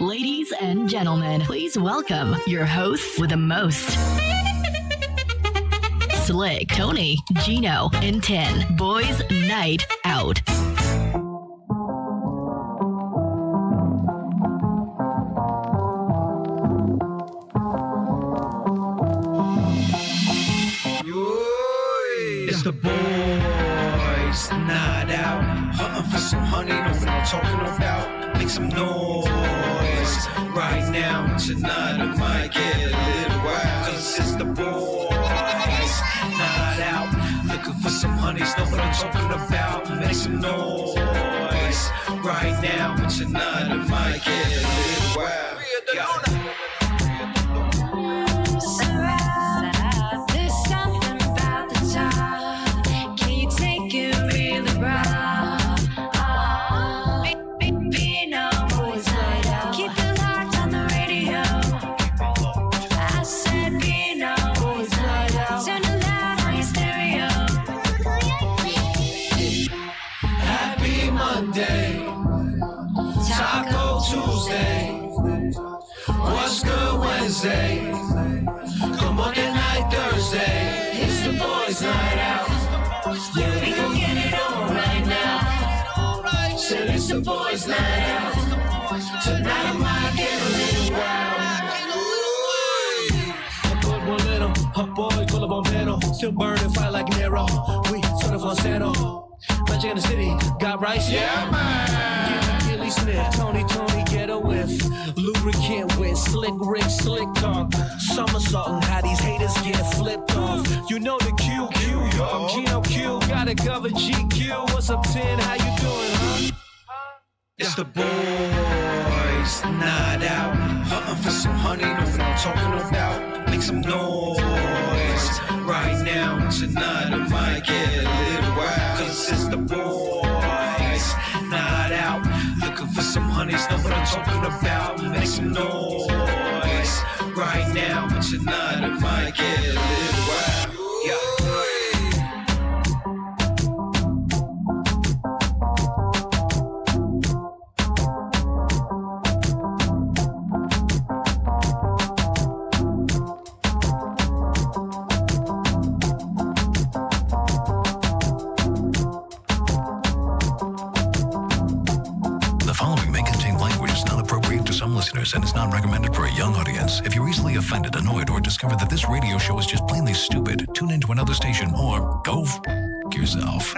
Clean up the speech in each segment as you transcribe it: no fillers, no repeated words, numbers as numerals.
Ladies and gentlemen, please welcome your hosts with the most. Slick, Tony, Gino, and 10. Boys Night Out. It's the boys night out. Hunting for some honey, know what I'm talking about. Make some noise right now. Tonight I might get a little wild. Cause it's the boys night out. Looking for some honeys, know what I'm talking about. Make some noise right now. Tonight I might get a little wild. Yeah. What's good Wednesday? Come on tonight Thursday. It's the boys night out. Yeah, we gon' get it on right now. Said it's the boys night out. Tonight I might get a little wild. A good one little, a boy full of bombero. Still burning fire like Nero. We sort of on Sano. Magic in the city, got rice? Yeah, man. Gilly Smith, Tony, get a whiff. Lubricant with slick Rick, slick talk. Somersaulting, how these haters get flipped off. You know the QQ, Gino Q, gotta cover GQ. What's up, 10? How you doing, huh? It's the boys night out. Hunting for some honey, know what I'm talking about. Make some noise right now. Tonight I might get a little wild. Cause it's the boys night out. Looking for some honeys, know what I'm talking about. Make some noise right now. Tonight I might get a little wild. Yeah. And is not recommended for a young audience. If you're easily offended, annoyed, or discover that this radio show is just plainly stupid, tune into another station or go yourself.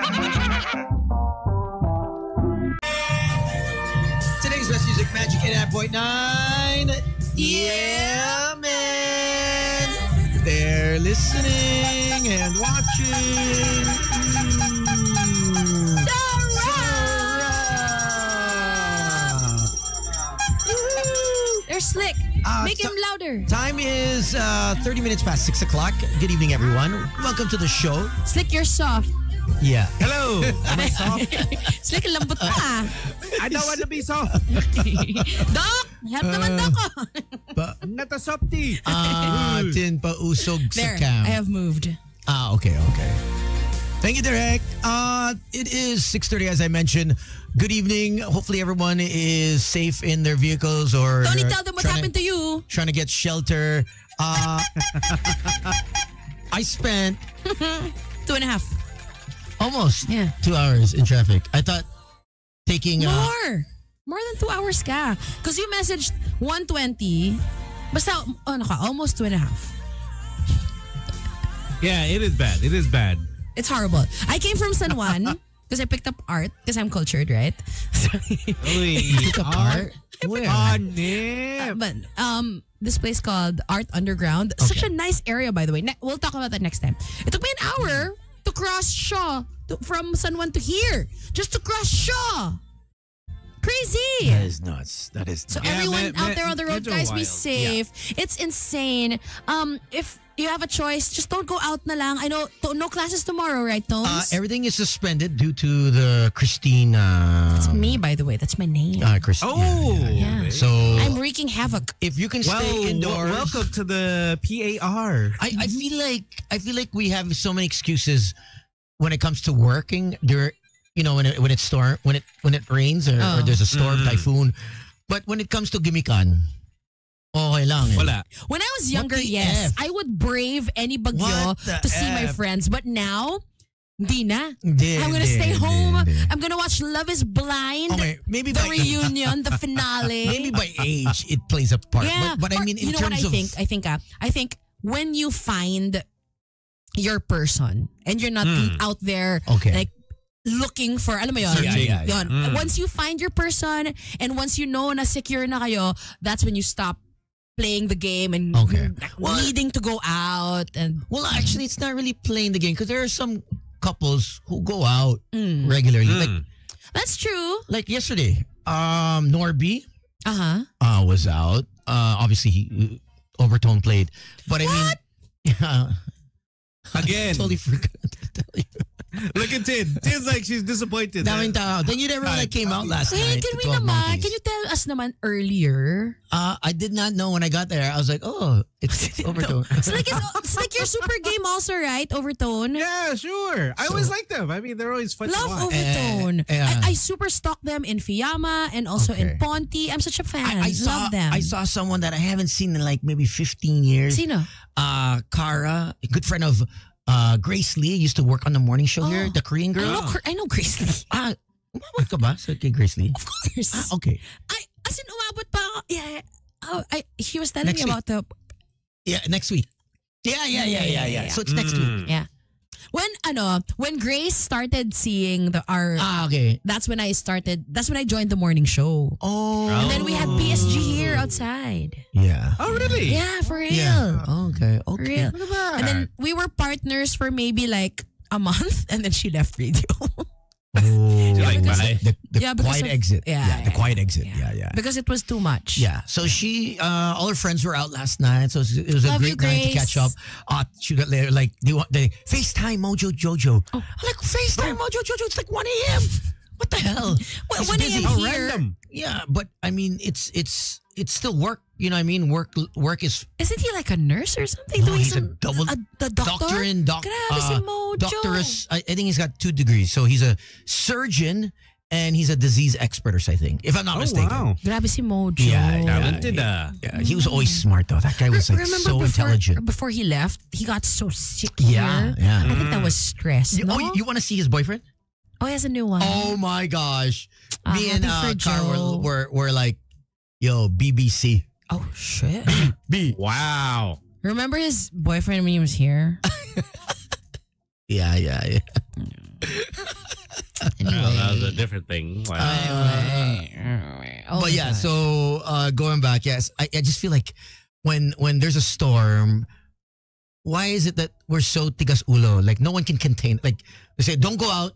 Today's West Music Magic 89.9. Yeah, man. They're listening and watching. They're slick. Make him louder. Time is 30 minutes past 6 o'clock. Good evening, everyone. Welcome to the show. Slick, you're soft. Yeah. Hello. Am I soft? Slick, lambot ka. I don't want to be soft. Doc, help naman ako. Not a softie. Tin pa usog There, sa cam. I have moved. Okay. Thank you, Derek. It is 6:30, as I mentioned. Good evening. Hopefully everyone is safe in their vehicles or... Tony, tell them what happened to you. Trying to get shelter. I spent... 2.5. Almost. Yeah. 2 hours in traffic. I thought taking... More than 2 hours ka. Because you messaged 1:20. Basta, almost 2.5. Yeah, it is bad. It's horrible. I came from San Juan because I picked up art because I'm cultured, right? Pick up art? Where? But this place called Art Underground. Okay. Such a nice area, by the way. We'll talk about that next time. It took me an hour to cross Shaw from San Juan to here. Just to cross Shaw. Crazy. That is nuts. So everyone out there on the road, guys, be safe. Yeah. It's insane. If you have a choice, just don't go out na lang. I know, no classes tomorrow, right, Tones? Everything is suspended due to the Christine... That's me, by the way. That's my name. Christine. Oh! Yeah. So... I'm wreaking havoc. If you can stay indoors... Welcome to the PAR. I feel like we have so many excuses when it comes to working. When it rains or there's a storm, typhoon. But when it comes to gimikan, okay lang. Eh. Wala. When I was younger, the yes, F? I would brave any bagyo What the to see my F? friends. But now, hindi na. Hindi, I'm gonna hindi, stay hindi, home. hindi. I'm gonna watch Love is Blind. Okay, maybe the by reunion, the finale. maybe by age it plays a part. Yeah, But I or mean in you know what terms I of think? I think when you find your person and you're not out there Okay. like looking for, alam mo yun? Searching. Yeah, yeah, Yun. Once you find your person and once you know na secure na kayo, that's when you stop playing the game and Okay. needing to go out and well, actually, it's not really playing the game because there are some couples who go out Mm. regularly. that's true. Like yesterday, Norby Uh-huh. was out. Obviously, he Overtone played, but I mean, yeah, Again. totally forgot to tell you. Look at Tin. Tin's like she's disappointed. Daming tao. Then you never like came out last Hey, night. can to we 12 naman, Monkeys. can you tell us naman earlier? I did not know when I got there. I was like, oh, it's Overtone. It's like your super game also, right? Overtone. Yeah, sure. I always like them. I mean, they're always fun to Love watch. Overtone. yeah. I super stalk them in Fiamma and also in Okay. Ponte. I'm such a fan. I saw Love them. I saw someone that I haven't seen in like maybe 15 years. Sino? Kara, a good friend of Grace Lee, used to work on the morning show here, the Korean girl. I know Grace Lee. Umabot ka ba sa kay Grace Lee? Of course. Okay. As in, umabot pa ako. Yeah. He was telling Next me about the... Yeah, next week. Yeah. So it's next week. Yeah. When Grace started seeing our... Okay. That's when I joined the morning show. Oh. And then we had PSG here outside. Yeah. Oh, really? Yeah, for real. Yeah. Okay. For real. Look at that. And then we were partners for maybe like a month and then she left radio. Oh. Like, because- bye. The Yeah, because quiet of- exit. yeah, the yeah, quiet exit. Yeah. Because it was too much. Yeah, so she, all her friends were out last night, so it was a Love you, great night to Grace. catch up. She got there, like, they FaceTime Mojo Jojo. I'm like, FaceTime Mojo Jojo, it's like 1 a.m. What the hell? Well, He's 1 busy. a.m. How here. random. Yeah, but I mean, it's still work. You know what I mean? Work is. Isn't he like a nurse or something? No, Doing he's a some, double the doctor? doctorate. Grabe si Mojo. Doctorate. I think he's got 2 degrees. So he's a surgeon and he's a disease expert, or so I think, if I'm not Oh, mistaken. wow. Grabe si Mojo. Yeah, Talented. Yeah, he was always smart though. That guy was like Remember so intelligent. before he left, he got so sick Yeah, here. yeah. I think that was stress. You, no? you want to see his boyfriend? Oh, he has a new one. Oh my gosh. Me and happy for Carl Joe. were like, yo, BBC. Oh, shit. B. Wow. Remember his boyfriend when he was here? Yeah. Well, that was a different thing. Wow. Oh But my yeah, gosh. so going back, yes, I just feel like when there's a storm, why is it that we're so tigas ulo? Like no one can contain. Like they say, don't go out.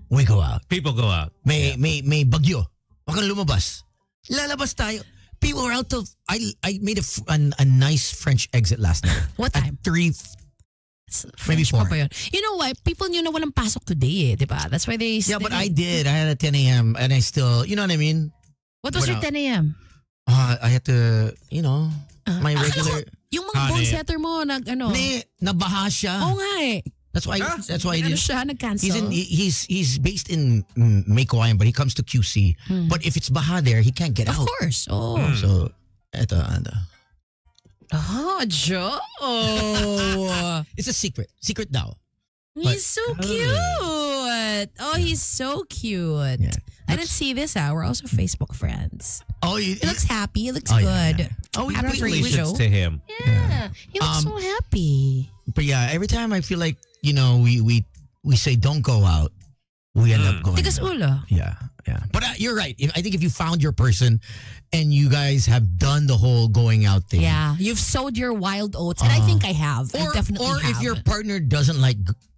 We go out. People go out. May bagyo. Wag kang lumabas. Lalabas tayo. People are out till I made a nice French exit last night. What At time? 3. Maybe French pa 4. ba yun? You know why? People knew na walang pasok today eh, di ba? That's why they... Yeah, but I did. I had a 10 a.m. and I still, you know what I mean? What was your Wala. 10 a.m.? I had to, my Akala regular. ko, yung mga goal setter mo, Nabaha siya. Oo nga eh. That's why. That's why Ano siya, nag-cancel. He's based in Maykawayan, but he comes to QC. But if it's baha there, he can't get Of out. course. Oh. So, eto, Oh, Joe. it's a secret. Secret daw. He's so cute. Oh, he's so cute. Yeah. I didn't see this. We're also Facebook friends. Oh, He looks happy. He looks Oh, good. yeah, yeah. Oh, Happy for you, Congratulations Joe. to him. Yeah. He looks so happy. But yeah, every time I feel like we say don't go out, we end up going. Tigas out. ulo. Yeah. But you're right. I think if you found your person and you guys have done the whole going out thing. Yeah. You've sowed your wild oats. And I think I have. I definitely or have. if your partner doesn't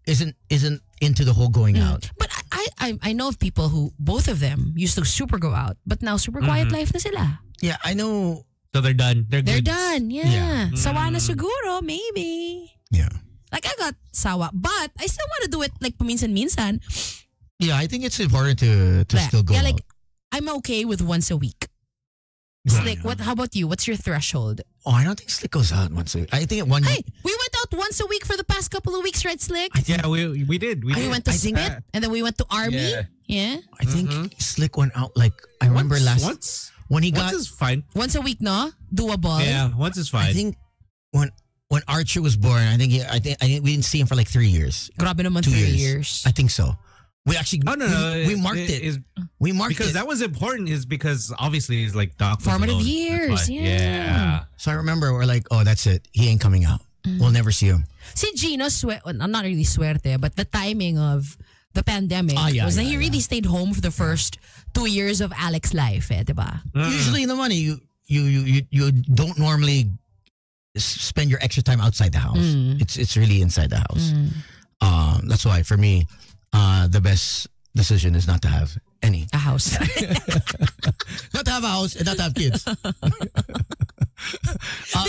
isn't into the whole going out. But I know of people who, both of them, used to super go out. But now super quiet life na sila. Yeah, I know. So they're done. They're They're good. done. Yeah. Yeah. Sawa na siguro. Maybe. Yeah. Like I got sawa. But I still want to do it like paminsan-minsan. Yeah, I think it's important to still go yeah, out. like I'm okay with once a week. Slick, how about you? What's your threshold? Oh, I don't think Slick goes out once a week. I think one. Hey, we went out once a week for the past couple of weeks, right, Slick? Yeah, we did. We We did. went to I think- Spit, and then we went to Army. Yeah. Yeah. I think Slick went out like I remember last. Once? when he Once got, is fine. Once a week, no? Doable. Yeah, once is fine. I think when Archer was born, I think we didn't see him for like 3 years. Grabe naman 2 3 years. years. I think so. We actually we marked it. We marked because it. that was important. Is because obviously he's like Doc. was Formative alone. years, That's why. yeah. So I remember we're like, oh, that's it. He ain't coming out. We'll never see him. Si Gino, not really suerte, but the timing of the pandemic was that he really stayed home for the first 2 years of Alex's life, diba? Usually in the money, you don't normally spend your extra time outside the house. It's really inside the house. That's why for me, the best decision is not to have any. A house. Not to have a house and not to have kids. Do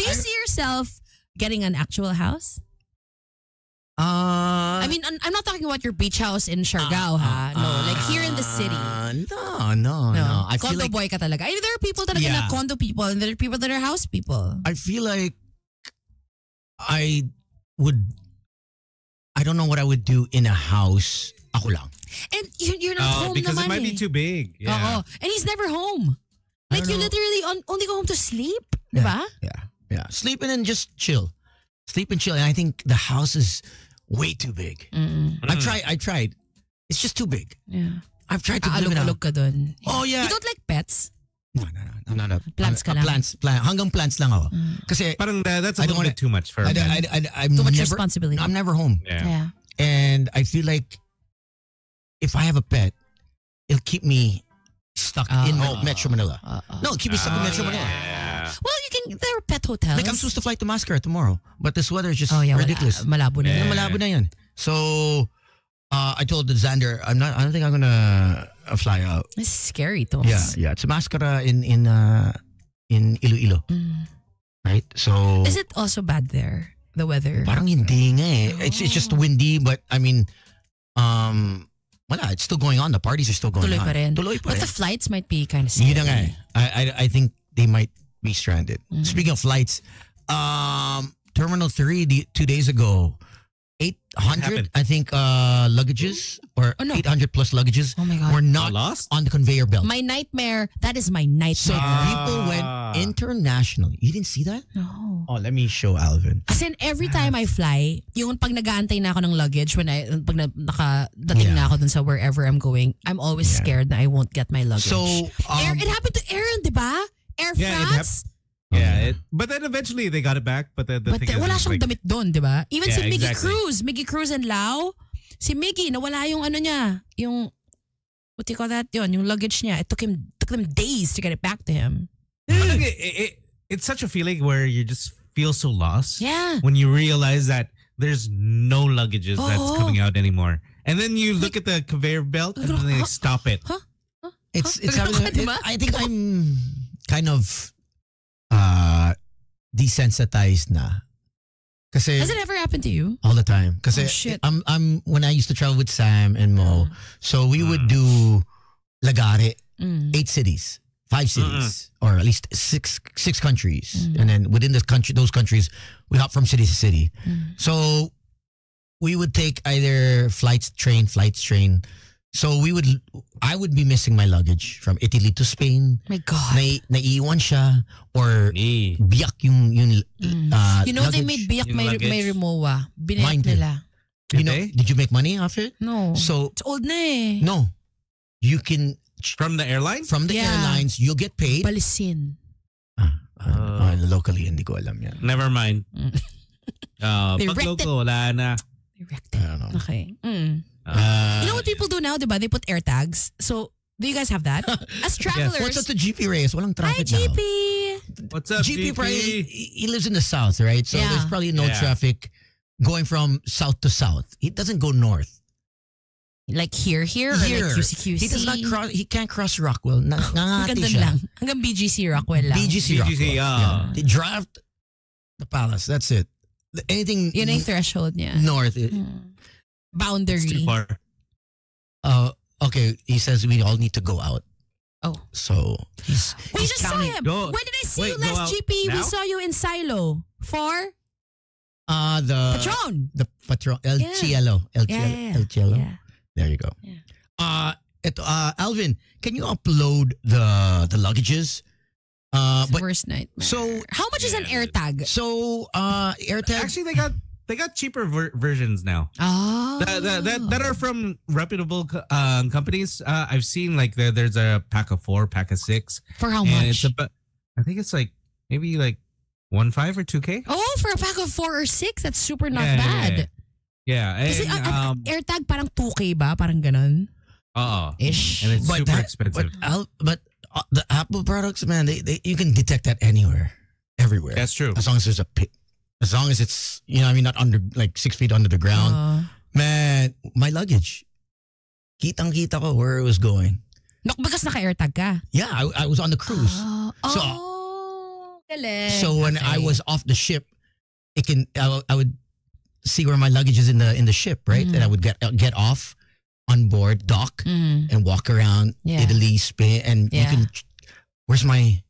you see yourself getting an actual house? I mean, I'm not talking about your beach house in Siargao, ha? No, like here in the city. No. I feel Condo like boy ka talaga. I mean, there are people talaga na condo people and there are people that are house people. I feel like I don't know what I would do in a house. Ako lang. And you're not home because naman it might be too big. Yeah. Oo. And he's never home. Like you literally only go home to sleep. Diba? Yeah. Sleep and then just chill. Sleep and chill. And I think the house is way too big. I tried. It's just too big. Yeah. I've tried to live in a Alog-alog ka dun. Oh, yeah. You don't like pets? No. I'm not a Plants ka lang. Hanggang plants lang ako. Kasi Parang that's a I little don't bit too much for I'm Too much never, responsibility. I'm never home. Yeah. And I feel like if I have a pet, it'll keep me stuck in Metro Manila. No, it'll keep me stuck in Metro Manila. Yeah. Well, there are pet hotels. Like I'm supposed to fly to Mascara tomorrow, but this weather is just wala. ridiculous. Malabo na yun. Malabo na yan. So I told Xander, I don't think I'm gonna fly out. It's scary, though. Yeah. It's a Mascara in Iloilo, right? So Is it also bad there? The weather? parang hindi nga eh. It's just windy, but I mean, wala. It's still going on. The parties are still going Tuloy on. pa rin. Tuloy pa But rin. the flights might be kind of scary. Yun na nga eh. I think they might be stranded. Speaking of flights, Terminal 3 2 days ago, 800 I think luggages or 800 plus luggages Oh my God. were not Lost? on the conveyor belt. My nightmare. That is my So nightmare. people went internationally. You didn't see that? No. Oh, let me show Alvin. As in, every time I fly, yung pag nag-aantay na ako ng luggage, pag nakadating na ako dun sa wherever I'm going, I'm always scared that I won't get my luggage. So it happened to Aaron, di ba? Air Yeah, it France. Yeah, but then eventually they got it back. But the But thing is, wala it's siyang like, damit doon, di ba? Even si Yeah, Miggy exactly. Cruz and Lau, si Miggy, nawala yung ano niya, yung, what do you call that? Yun, yung luggage niya. It took them days to get it back to him. But like, it's such a feeling where you just feel so lost. Yeah. When you realize that there's no luggages Oh. that's coming out anymore, and then you look at the conveyor belt and then they stop it. it's Ganun ka, diba? I think I'm kind of desensitized na. Kasi Has it ever happened to you? all the time. Kasi Oh, shit. I'm when I used to travel with Sam and Mo, so we would do lagare, 8 cities, 5 cities, or at least six countries, and then within those countries, we hop from city to city. So we would take either flights, train. So I would be missing my luggage from Italy to Spain. My God. Naiiwan siya or biyak yung You know, they luggage. made biyak Yung may luggage. Rimowa. Mine Binayat too. nila. Did you make money off it? No. So It's old na eh. no, you can From the airline? from the Yeah. airlines you'll get paid. Balisin. Locally hindi ko alam yan. Never mind. They Pag wrecked local, wala na. Directed. I don't know. Okay. Uh, You know what people do now, diba? They put air tags. So, do you guys have that? As travelers. What's up to GP Reyes? Walang Hi, traffic now. GP. What's up, GP GP? probably he lives in the south, right? So Yeah. there's probably no Yeah. traffic going from south to south. He doesn't go north. Like here? Or like QC? He does not cross. He can't cross Rockwell. Nangangati Hanggang siya. lang. Hanggang BGC Rockwell lang. BGC BGC, Rockwell. They drive the palace. That's it. Anything Yun ang threshold niya. north. Boundary. It's too far. Okay. He says we all need to go out. Oh. So We he's just saw counting. him. Go- When did I see Wait, you go last out GP? We now? saw you in Silo. For The Patron. The Patron. El Yeah. Cielo. El Yeah, Cielo. yeah. El Cielo. Yeah. There you go. Yeah. Alvin, can you upload the luggages But Worst nightmare. so How much is an AirTag? AirTag. Actually, they got cheaper versions now. Oh. That are from reputable companies. I've seen like there's a pack of 4, pack of 6. For how and much? It's about, I think it's like maybe like 1.5 or 2K. Oh, for a pack of 4 or 6, that's super not Yeah, bad. Yeah. Kasi And, an AirTag parang 2K ba? Parang ganon. Ish. Ish. And it's super expensive. But the Apple products, man, they you can detect that anywhere, everywhere. That's true. As long as there's as long as it's not under like 6 feet under the ground. Man, my luggage, kitang-kita ko where it was going. No, because naka-AirTag ka. Yeah, I was on the cruise. So- galing. So when I Okay. was off the ship, I would see where my luggage is in the ship, right? And I would get off on board, dock, Mhm. and walk around Yeah. Italy, Spain, and you Yeah. can. Where's my?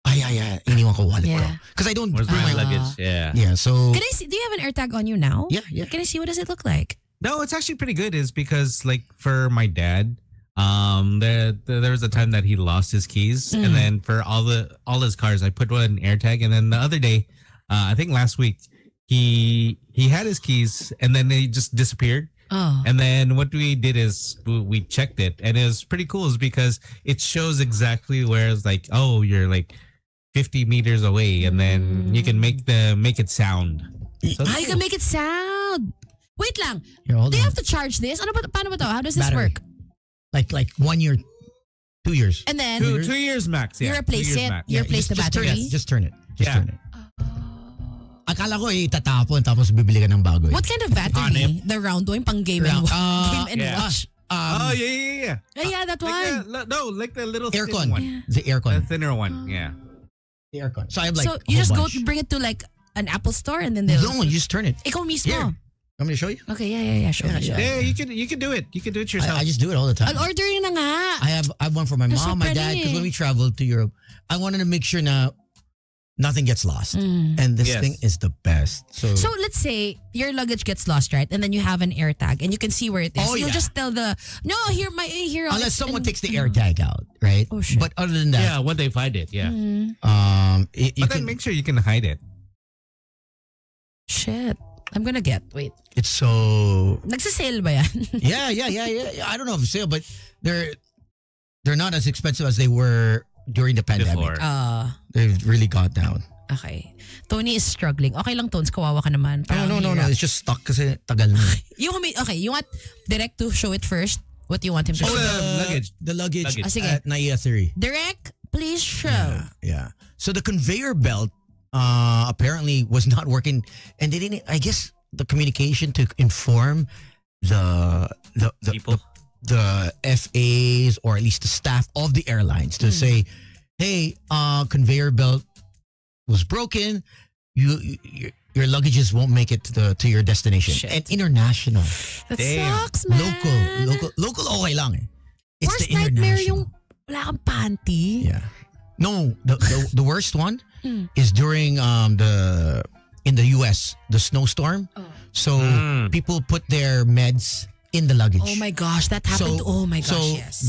Iniwan ko wallet ko. Yeah. Because I don't Where's bring my my luggage? Yeah. Yeah, so Can I see? Do you have an AirTag on you now? yeah. Can I see? What does it look like? No, it's actually pretty good. Is because like for my dad, there was a time that he lost his keys, and then for all his cars, I put one AirTag, and then the other day, I think last week, he had his keys, and then they just disappeared. Oh. And then what we did is we checked it, and it was pretty cool, is because it shows exactly where it's like, oh, you're like 50 meters away, and then you can make it sound. So I can make it sound. Wait lang. Here, hold Do you on. have to charge this? Paano ba to? How does this Battery. work? Like 1 year, 2 years. And then 2 years max. Yeah, you replace 2 years it. max. You replace the Just turn battery. it. Just turn it. Just Yeah. turn it. Akala ko itatapon tapos bibili ka ng bago. What kind of battery? The round one, pang game and, game and yeah. watch. Oh yeah. Oh, yeah, that one. Like the little thin Aircon. one, The the aircon. thinner one. Yeah. The aircon. So I have like So a you whole just bunch. bring it to like an Apple store and then they'll... No, you just turn it. Ikaw mismo. Here. Want me to show you? Okay, yeah. Show me. Yeah, you can do it. You can do it yourself. I just do it all the time. I'll order na nga. I have one for my That's mom, so my dad, because pretty. when we traveled to Europe, I wanted to make sure na nothing gets lost. And this Yes. thing is the best. So, So let's say your luggage gets lost, right? And then you have an AirTag and you can see where it is. Oh, You'll yeah. just tell here. unless someone takes the AirTag out, right? Oh, shit. But other than that, yeah, when they find it, yeah. Mm. you But then can, make sure you can hide it. Shit. I'm gonna wait. it's so Nagsasale ba yan? yeah. I don't know if it's sale, but they're not as expensive as they were during the pandemic. Before. They've really got down. Okay. Tony is struggling. Okay lang, Tones. Kawawa ka naman. Parang No. hirap. It's just stuck kasi tagal na. You want Direct to show it first? What do you want him to Oh, show? the luggage. The luggage Ah, sige. at NAIA 3. Direct, please show. Yeah. So the conveyor belt apparently was not working, and they didn't. I guess the communication to inform the People. the FAs or at least the staff of the airlines to say, hey, conveyor belt was broken. Your luggages won't make it to your destination. Shit. And international, That Damn. sucks, man. local okay lang eh. It's Worst the nightmare international. yung wala kang panty. Yeah. No, the worst one is during in the US, the snowstorm. So people put their meds in the luggage. Oh my gosh, that happened. Oh my gosh, yes.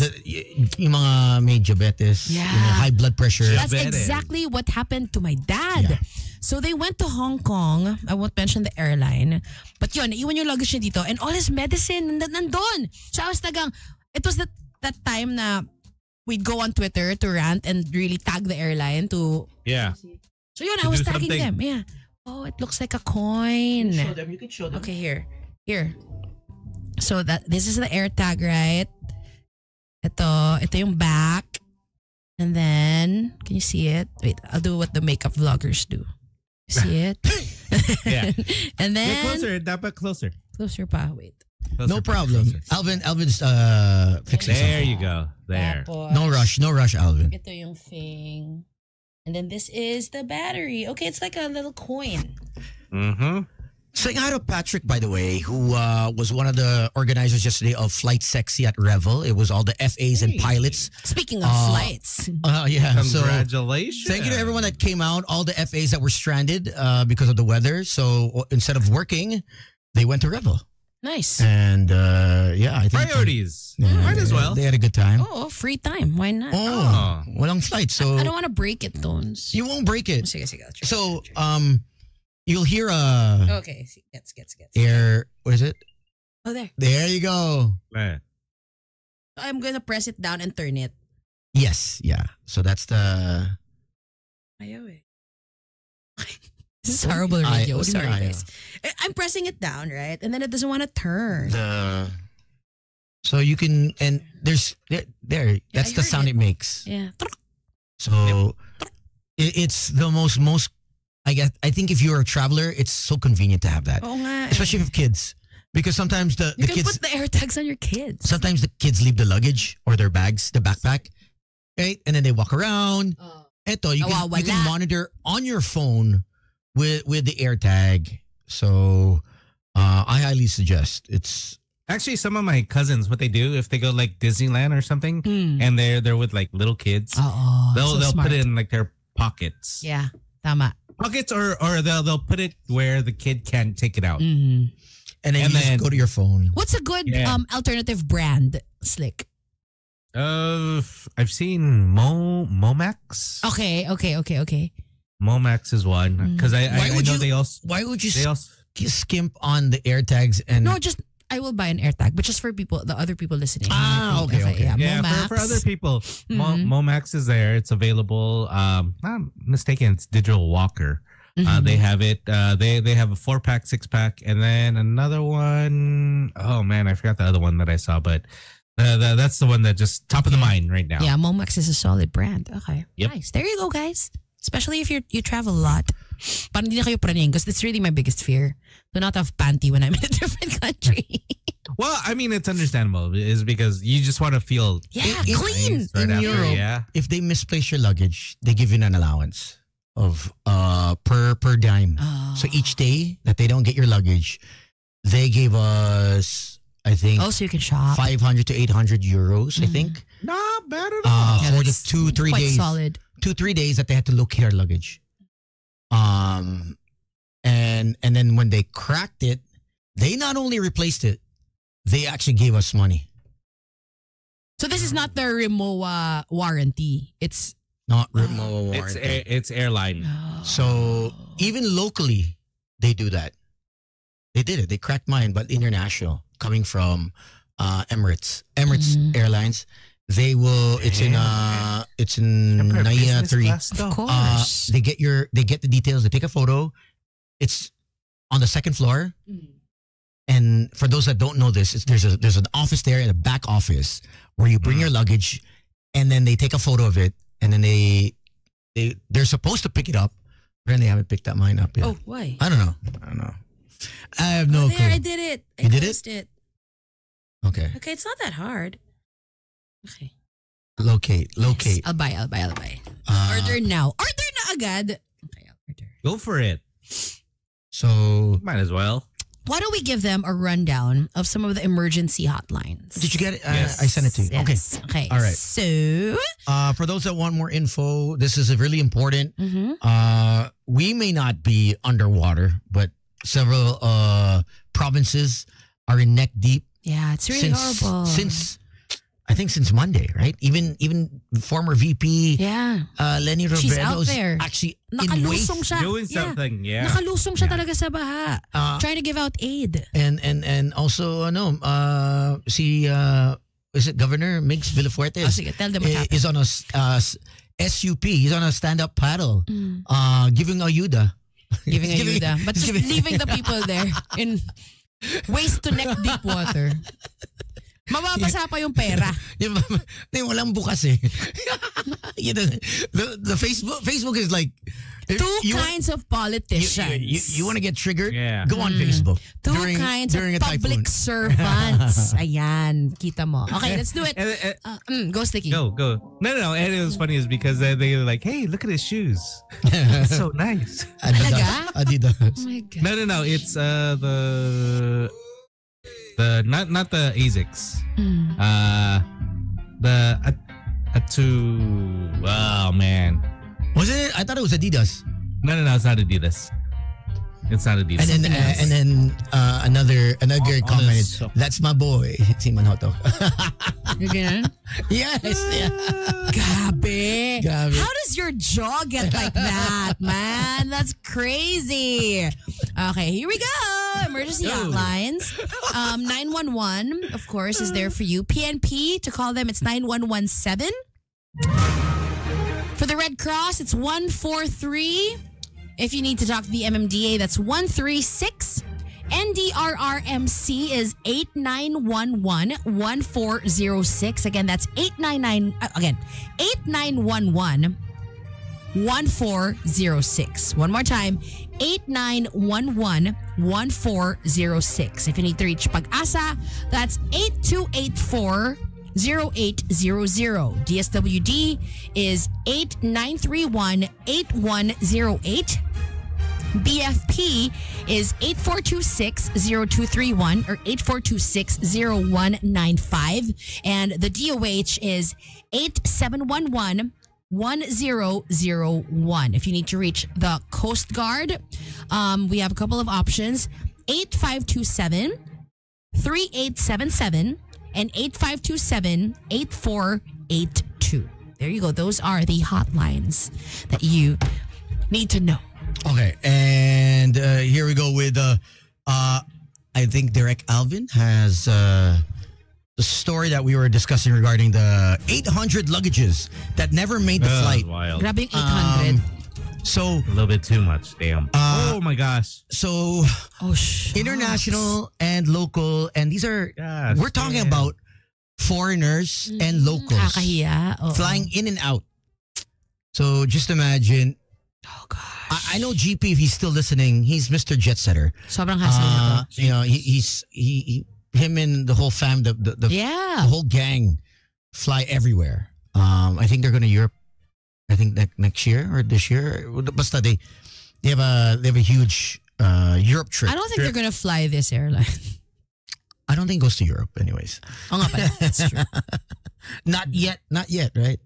Yung mga may diabetes, Yeah. yung may high blood pressure. That's Diabetes. exactly what happened to my dad. Yeah. So they went to Hong Kong. I won't mention the airline. But yun, iwan yung luggage niya dito and all his medicine nandun. So I was it was that time na we'd go on Twitter to rant and really tag the airline to... Yeah. So yun, To I was do tagging something. them. Yeah. Oh, it looks like a coin. You can show them. Okay, here. So this is the AirTag, right? Ito yung back. And then, can you see it? Wait, I'll do what the makeup vloggers do. See it? Yeah. And Get then, closer. Dapat closer. closer pa, wait. Closer, No problem. closer. Alvin's fixing There something. you go. There. Tapos, No rush, Alvin. Ito yung thing. And then this is the battery. Okay, it's like a little coin. Mm-hmm. Saying hi to Patrick, by the way, who was one of the organizers yesterday of Flight Sexy at Revel. It was all the FAs and pilots. Speaking of flights. Yeah. So Congratulations. thank you to everyone that came out, all the FAs that were stranded because of the weather. So instead of working, they went to Revel. Nice. And yeah, I think Priorities. yeah, Might as well. They had a good time. Oh, free time. Why not? Oh, walang flight. So I don't want to break it, Tones. you won't break it. Sige, sige. Sure, So sure. you'll hear Okay. Gets. air. What is it? Oh, there. There you go. Man. I'm gonna press it down and turn it. Yes, yeah. So that's the. Ayaw eh. This is horrible radio. What do you mean Sorry, ayaw? guys. I'm pressing it down, right? And then it doesn't want to turn. So you can, and there's there. That's I the heard sound it. it makes. Yeah. So it's the most. I think if you're a traveler, it's so convenient to have that, Oo nga. especially if you have kids, because sometimes You the can kids put the AirTags on your kids. sometimes the kids leave the luggage or their bags, the backpack, right, and then they walk around. Eto, you can Nawawala. monitor on your phone with the AirTag. So I highly suggest it's. Actually, some of my cousins, what they do if they go like Disneyland or something, and they're with like little kids, they'll smart. put it in like their pockets. Yeah, tama. Pockets or they'll put it where the kid can't take it out. And then And you then- just go to your phone. What's a good Yeah. alternative brand, Slick? I've seen Momax. Okay. Momax is one because I Why would know you- they also Why would you they also skimp on the AirTags and No, just I will buy an AirTag, but just for the other people listening. Okay. Yeah, yeah Momax. for other people. Momax is there. It's available. Not mistaken. It's Digital Walker. They have it. They have a 4-pack, 6-pack, and then another one. Oh man, I forgot the other one that I saw, but that's the one that just top of the mind right now. Yeah, Momax is a solid brand. Okay. Yep. Nice. There you go, guys. Especially if you travel a lot. Parang hindi na kayo praning because it's really my biggest fear to not have panty when I'm in a different country. Well, I mean, it's understandable. Is because you just want to feel Yeah, In- clean. nice right in after. Europe, Yeah. if they misplace your luggage, they give you an allowance of per dime. Oh. So each day that they don't get your luggage, they gave us, I think, Oh, so you can shop. 500 to 800 euros, I think, Not bad at all. Yeah, for the that's 2-3 quite days. solid. 2-3 days that they had to locate our luggage. And then when they cracked it, they not only replaced it, they actually gave us money. So this is not the Rimowa warranty. It's Not remote It's warranty. it's airline. So even locally, they do that. They did it. They cracked mine, but international, coming from Emirates Airlines. They will. It's in Siyempre, Naya business 3. class to. of course. They get the details. They take a photo. It's on the second floor. And for those that don't know this, there's an office there and a back office where you bring your luggage, and then they take a photo of it, and then they're supposed to pick it up. But they haven't picked that mine up yet. Oh, why? I don't know. I have no There, clue. I did it. I You did it? closed it? Okay. Okay, it's not that hard. Okay. Locate. Yes, I'll buy. Order now. Order na agad. Okay, I'll order. Go for it. So Might as well. Why don't we give them a rundown of some of the emergency hotlines? did you get it? Yes. I sent it to you. Yes. Okay. All right. So, For those that want more info, this is really important. We may not be underwater, but several provinces are in neck deep yeah, it's really horrible. since Monday, right? Even former VP yeah. Lenny She's Robredo out is there. actually in Nakalusong waste. siya. Doing Yeah. something. Yeah. Nakalusong siya talaga sa baha. Trying to give out aid. And also si is it Governor Mix Villafuertes? Oh, sige, tell them what happened. Is on a SUP. He's on a stand-up paddle, giving ayuda. Giving He's ayuda. But just he's leaving the people there in waist to neck deep water. Mababasa pa yung pera. Yung walang bukas eh. The Facebook is like Two kinds of politicians. You want to get triggered? Yeah. Go on Facebook. Two during, kinds during of a typhoon. public servants. Ayan, kita mo. Okay, let's do it. Go, Sticky. Go. No. And it was funny is because they were like, hey, look at his shoes. It's so nice. Talaga? Adidas. Oh my God. No. It's the not the ASICs. The Atu. Oh man. Was it? I thought it was Adidas. No. It's not Adidas. It's not a deep. And then another comment. so- That's my boy, si Manoto. You're gonna? Yes. Yeah. Gabi. Gabi. How does your jaw get like that, man? That's crazy. Okay, here we go. Emergency hotlines. 911, of course, is there for you. PNP, to call them, it's 9117. For the Red Cross, it's 143. If you need to talk to the MMDA, that's 136. NDRRMC is 8911-1406. Again, that's 8911-1406. One more time, 8911-1406. If you need to reach Pag-asa, that's 8284 0800. DSWD is 8931-8108. BFP is 8426-0231 or 8426-0195. And the DOH is 8711-1001. If you need to reach the Coast Guard, we have a couple of options. 8527-3877 and 8527-8482. There you go. Those are the hotlines that you need to know. Okay, and here we go with I think Derek Alvin has the story that we were discussing regarding the 800 luggages that never made the flight. Wild. Grabe yung 800. So A little bit too much. Damn. Oh my gosh. so international and local, and these are Gosh, we're talking damn. about foreigners and locals Nakakahiya. Oo. flying in and out. So just imagine. Oh gosh. I know GP, if he's still listening, he's Mr. Jet Setter. Sobrang hassle na to. You know, him and the whole fam, the Yeah. whole gang fly everywhere. I think they're going to Europe. I think next year or this year. Basta they have a huge Europe trip. I don't think they're gonna fly this airline. I don't think it goes to Europe anyways. Oo nga pala. That's true. Not yet, right?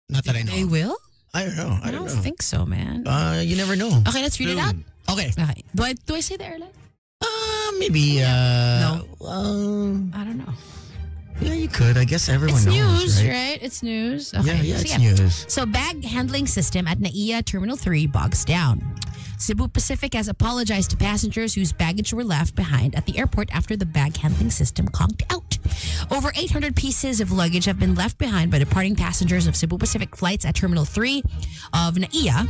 Not that I know. They will? I don't know. I don't think so, man. You never know. Okay, let's read it out. Okay. Okay. Do I say the airline? Maybe. No. I don't know. Yeah, you could. I guess everyone It's knows, news, right? right? It's news. Okay. Yeah, so it's news. So bag handling system at NAIA Terminal 3 bogs down. Cebu Pacific has apologized to passengers whose baggage were left behind at the airport after the bag handling system conked out. Over 800 pieces of luggage have been left behind by departing passengers of Cebu Pacific flights at Terminal 3 of NAIA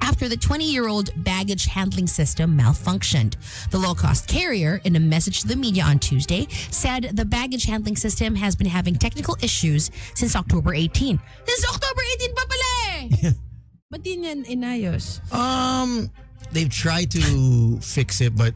after the 20-year-old baggage handling system malfunctioned. The low-cost carrier, in a message to the media on Tuesday, said the baggage handling system has been having technical issues since October 18. Since October 18 pa pala eh! Ba't di niyan inayos? They've tried to fix it, but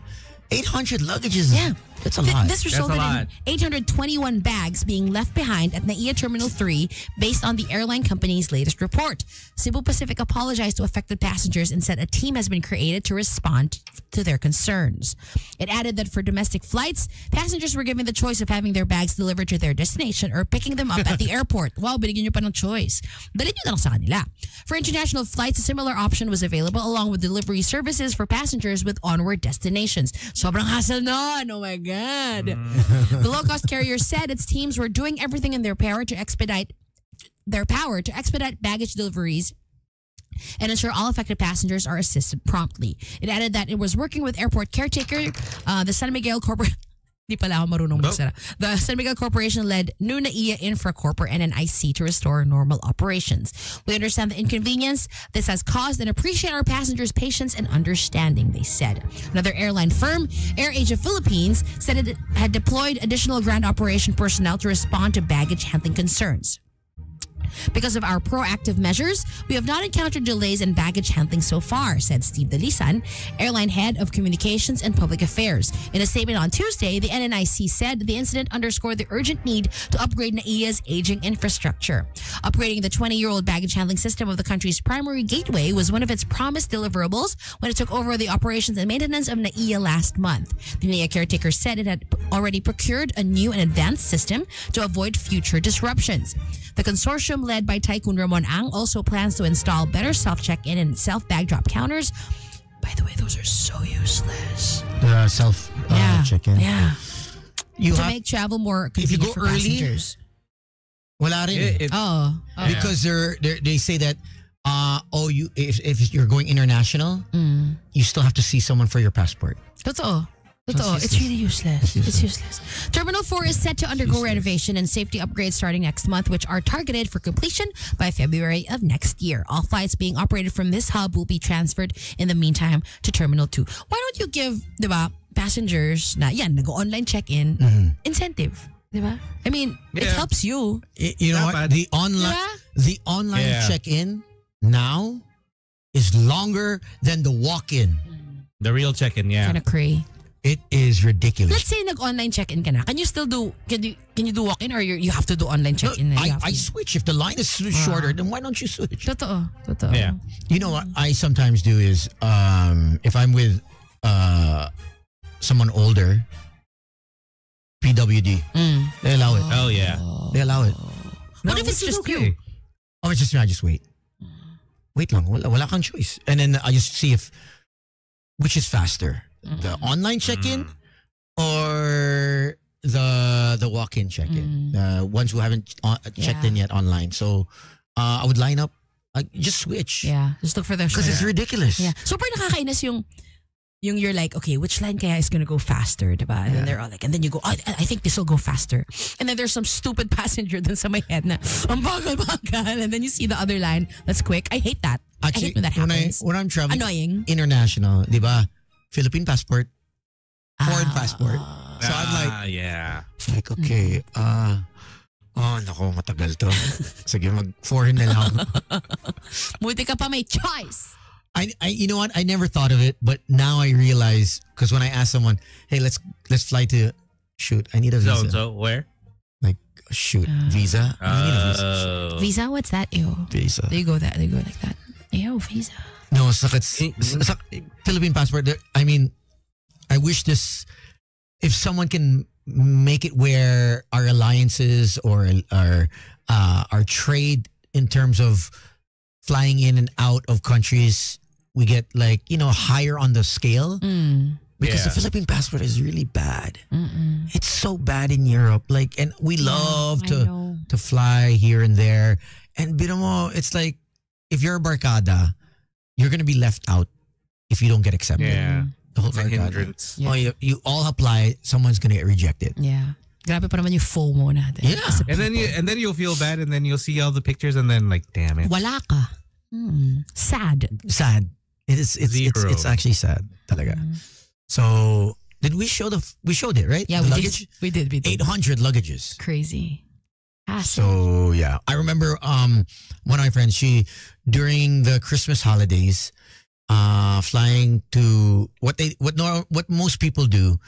800 luggages. Yeah. That's a lot. This resulted lot. in 821 bags being left behind at NAIA Terminal 3 based on the airline company's latest report. Cebu Pacific apologized to affected passengers and said a team has been created to respond to their concerns. It added that for domestic flights, passengers were given the choice of having their bags delivered to their destination or picking them up at the airport. Wow, binigyan nyo pa ng choice. Dalhin nyo na lang sa kanila. For international flights, a similar option was available along with delivery services for passengers with onward destinations. Sobrang hassle nun. Oh my God. The low-cost carrier said its teams were doing everything in their power to expedite baggage deliveries and ensure all affected passengers are assisted promptly. It added that it was working with airport caretaker, the San Miguel Corporation. Di pala ako marunong magsara. The San Miguel Corporation led New NAIA Infracorp or NNIC to restore normal operations. We understand the inconvenience this has caused and appreciate our passengers' patience and understanding, they said. Another airline firm, AirAsia Philippines, said it had deployed additional ground operation personnel to respond to baggage handling concerns. Because of our proactive measures, we have not encountered delays in baggage handling so far, said Steve Dalisan, airline head of communications and public affairs. In a statement on Tuesday, the NNIC said the incident underscored the urgent need to upgrade NAIA's aging infrastructure. Upgrading the 20-year-old baggage handling system of the country's primary gateway was one of its promised deliverables when it took over the operations and maintenance of NAIA last month. The NAIA caretaker said it had already procured a new and advanced system to avoid future disruptions. The consortium led by Tycoon Ramon Ang also plans to install better self-check-in and self-bag drop counters. By the way, those are so useless. The self check-in. Yeah. You To have, make travel more if you convenient go for early, passengers. wala rin. Because they say that if you're going international, you still have to see someone for your passport. Totoo. It's really useless. It's useless. Terminal 4 is set to undergo renovation and safety upgrades starting next month, which are targeted for completion by February of next year. All flights being operated from this hub will be transferred in the meantime to Terminal 2. Why don't you give, diba, passengers na, nag-online check-in, incentive? Diba? I mean, it helps you. You know what? The online check-in now is longer than the walk-in. The real check-in, Kind of cray. It is ridiculous. Let's say nag-online check-in ka na. Can you still do, can you do walk-in or you have to do online check-in? I switch. If the line is shorter, then why don't you switch? Totoo. Yeah. You know what I sometimes do is, if I'm with someone older, PWD, they allow it. Oh, yeah. They allow it. What if it's just you? Oh, it's just me. I just wait. Wait lang. Wala kang choice. And then I just see which is faster. The online check-in or the walk-in check-in. The ones who haven't checked in yet online. So I would line up. Just switch. Yeah, just look for the because it's ridiculous. Yeah, super nakakainis yung you're like, okay, which line kaya is gonna go faster, diba? And then they're all like, and then you go, I think this will go faster. And then there's some stupid passenger dun sa may head na, ang bagal. And then you see the other line that's quick. I hate that. Actually, I hate when that happens. When I'm traveling Annoying. international, diba? Philippine passport, foreign passport. So I'm like, okay, nako, matagal to. Sige, mag-foreign na lang. Buti ka pa may choice. You know what? I never thought of it, but now I realize, because when I ask someone, hey, let's fly to, shoot, I need a visa. So where? Like, shoot, visa? I need a visa. Visa? What's that? Ew. Visa. They go like that. Ew, visa. No, Philippine passport. I mean, I wish if someone can make it where our alliances or our trade in terms of flying in and out of countries, we get higher on the scale. Because the Philippine passport is really bad. It's so bad in Europe. And we love to fly here and there. And biro mo, it's like, if you're a barkada, you're going to be left out if you don't get accepted. Yeah. The whole It's a hindrance. Oh, you all apply, someone's going to get rejected. Yeah. Grabe pa naman yung FOMO natin. Yeah. And then you'll feel bad, and then you'll see all the pictures, and then like, damn it. Wala ka. Sad. Sad. It's actually sad. Talaga. So, did we show we showed it, right? Yeah, the we luggage? did. We did. 800 luggages. Crazy. So, yeah. I remember one of my friends, during the Christmas holidays, flying to what most people do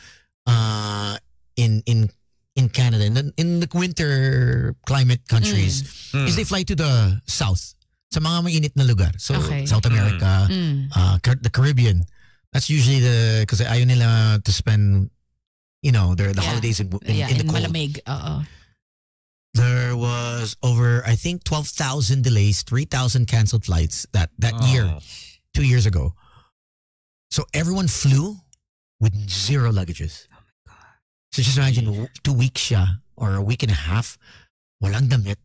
in Canada, in the winter climate countries, is they fly to the south, sa mga mainit na lugar. So, South America, the Caribbean. That's usually because ayaw nila to spend, the holidays in the cold. Malamig. There was over, I think, 12,000 delays, 3,000 canceled flights that year, 2 years ago. So everyone flew with zero luggages. Oh my God. So just imagine 2 weeks siya or a week and a half, walang damit,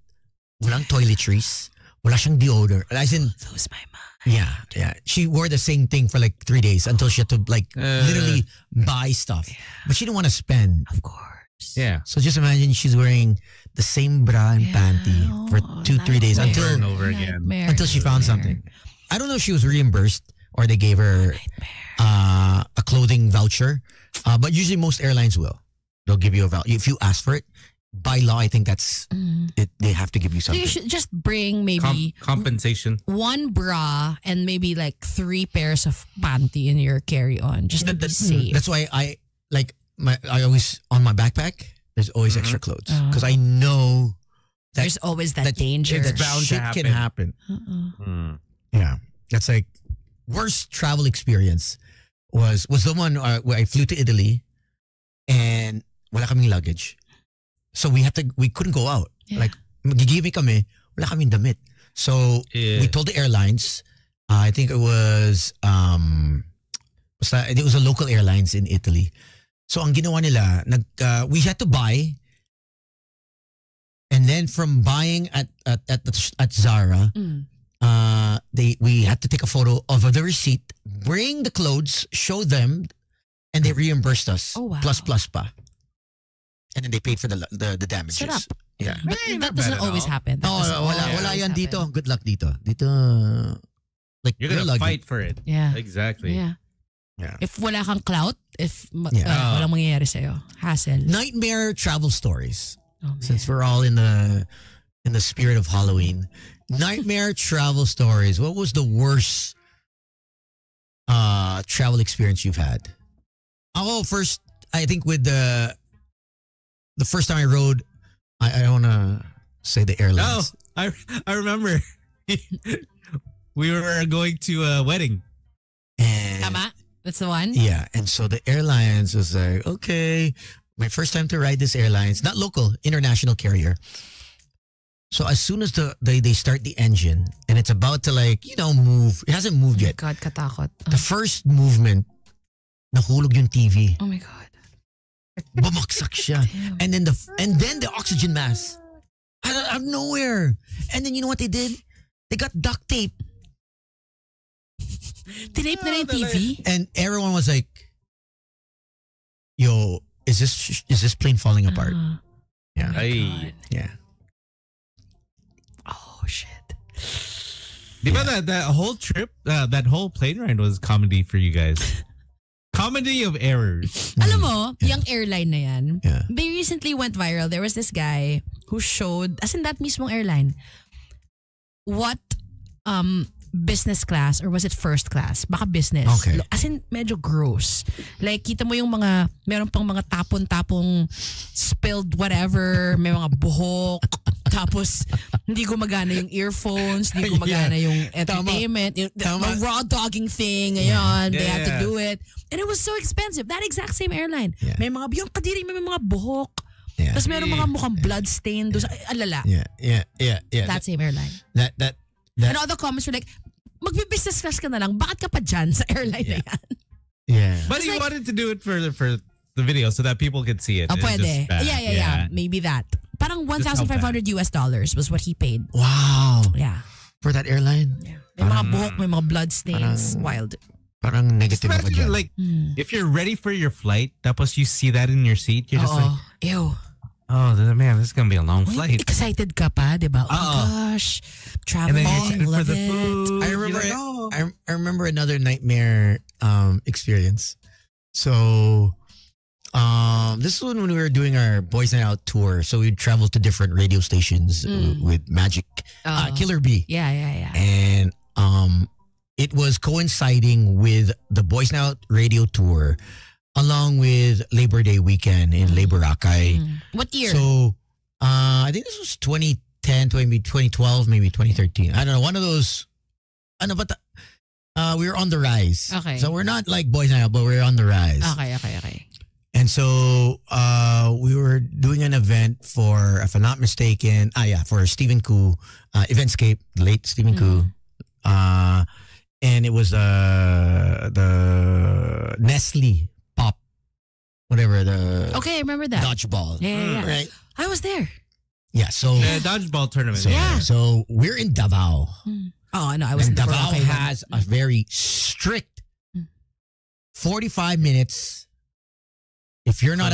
walang toiletries, wala siyang deodor. As in, lose my mind. Yeah. She wore the same thing for 3 days until she had to literally buy stuff. Yeah. But she didn't want to spend. Of course. Yeah. So just imagine she's wearing the same bra and panty for 2-3 days over and over again until she found something. I don't know if she was reimbursed or they gave her a clothing voucher. But usually most airlines will. They'll give you a voucher. If you ask for it, by law, I think that's it. They have to give you something. So you should just bring maybe compensation. One bra and maybe 3 pairs of panty in your carry-on just to be safe. That's why I always, on my backpack, there's always extra clothes. Because I know that there's always that danger. That bound shit to can happen. Yeah. That's worst travel experience was the one where I flew to Italy and wala kaming luggage. So we couldn't go out. Yeah. Magigimi kami, wala kaming damit. So we told the airlines, I think it was Basta, it was a local airlines in Italy. So ang ginawa nila, we had to buy, and then from buying at Zara, we had to take a photo of the receipt, bring the clothes, show them, and they reimbursed us. Oh, wow. Plus pa. And then they paid for the damages. Sarap. Yeah. But that doesn't always happen. That doesn't wala always yan happen. dito. Good luck dito. Dito, like, You're gonna fight for it. Yeah. Exactly. Yeah. Yeah. If wala kang clout, if Yeah. walang mangyayari sa'yo, hassle. Nightmare travel stories. Oh, man. Since we're all in the spirit of Halloween, nightmare travel stories. What was the worst travel experience you've had? I'll go first. I think with the first time I rode, I don't want to say the airlines. Oh, I remember. We were going to a wedding. And Tama? That's the one? yeah, and so the airlines was like, okay, my first time to ride this airlines, not local, international carrier. So as soon as they start the engine and it's about to move, it hasn't moved yet. God, katakot. The first movement, nahulog yung TV. Oh my God. Bumaksak siya. Damn. And then the oxygen mask. Out of nowhere. And then you know what they did? They got duct tape. Tinape na yung TV? And everyone was like, yo, is this plane falling apart? Yeah. Ay. Yeah. Oh, shit. Di ba that whole trip, that whole plane ride was comedy for you guys? Comedy of errors. Alam mo, yung airline na yan, Yeah. they recently went viral. There was this guy who showed, as in that mismong airline, what business class, or was it first class? Baka business. Okay. As in, medyo gross. Like, kita mo yung meron pang mga tapon-tapong spilled whatever, may mga buhok, tapos hindi gumagana yung earphones, hindi gumagana yung entertainment, the raw dogging thing, ayan, they had to do it. And it was so expensive. That exact same airline. Yeah. May mga, yung kadiri may mga buhok. Yeah. Tapos meron mga mukhang blood stain. Doon sa, alala. Yeah. That same airline. That And all the comments were like, magbe-business class ka na lang, bakit ka pa dyan sa airline na yan? yeah. But he wanted to do it for the video so that people could see it. Oh, It's pwede. just bad. Yeah. Maybe that. Parang $1,500 US was what he paid. Wow. Yeah. For that airline? Yeah. May mga buhok, may mga blood stains. Wild. Parang negative ako Especially dyan. like, if you're ready for your flight, tapos you see that in your seat, you're just like, Oo. Ew. oh, man, this is gonna be a long flight. Excited ka pa, di ba? Oh my gosh. And then you're Traveling, excited for love the it. food. I You're remember like, oh. I remember another nightmare experience. So this is when we were doing our Boys Night Out tour. So we'd travel to different radio stations with Magic, Killer B. Yeah. And it was coinciding with the Boys Night Out radio tour along with Labor Day weekend in Labor Akay. What year? So I think this was 2010, maybe 2012, maybe 2013. I don't know. One of those. But we were on the rise. Okay. So we're not like Boys Night Out, but we're on the rise. Okay. And so we were doing an event for, if I'm not mistaken, for Stephen Koo, Eventscape, the late Stephen Koo. And it was the Nestle Pop, whatever, the Okay, I remember that. dodgeball. Yeah. Right? I was there. Yeah, so, The dodgeball tournament. so we're in Davao. Oh, no, I was And in the Davao Boracay one. has a very strict 45 minutes. If you're not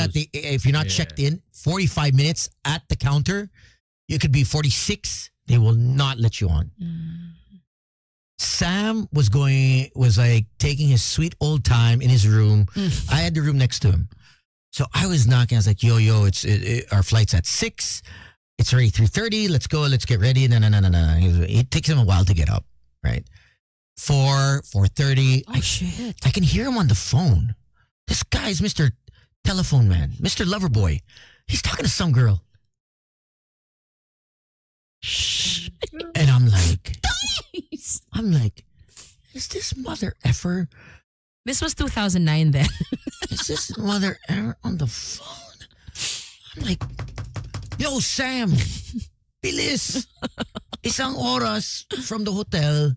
checked in, 45 minutes at the counter, you could be 46. They will not let you on. Sam was like taking his sweet old time in his room. I had the room next to him. So I was knocking. I was like, yo, our flight's at 6. It's already 3:30. Let's go. Let's get ready. No. It takes him a while to get up, right? 4:30. Oh, shit. I can hear him on the phone. This guy's Mr. Telephone Man, Mr. Loverboy. He's talking to some girl. Shh. And I'm like, is this mother effer? This was 2009 then. Is this mother effer on the phone? I'm like, yo, Sam, bilis. Isang oras from the hotel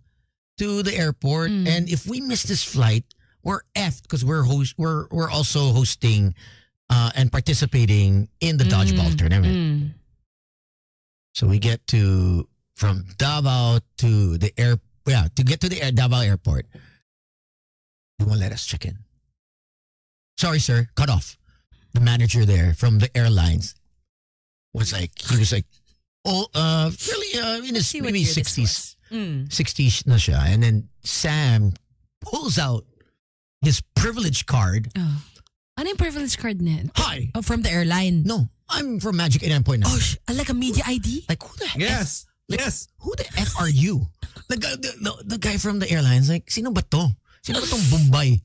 to the airport. And if we miss this flight, we're effed because we're also hosting and participating in the dodgeball tournament. So we get from Davao to the to get to the Davao airport. They won't let us check in. Sorry, sir, cut off. The manager there from the airlines was like, fairly in his maybe 60s. 60s na siya. And then Sam pulls out his privilege card. Oh. Ano yung privilege card niya? Hi. Oh, from the airline? No, I'm from Magic 89.9. Oh, like a media ID? Like, who the heck? Yes. Like, yes. Who the F are you? The guy from the airlines, like, sino ba to? Sino ba tong Bombay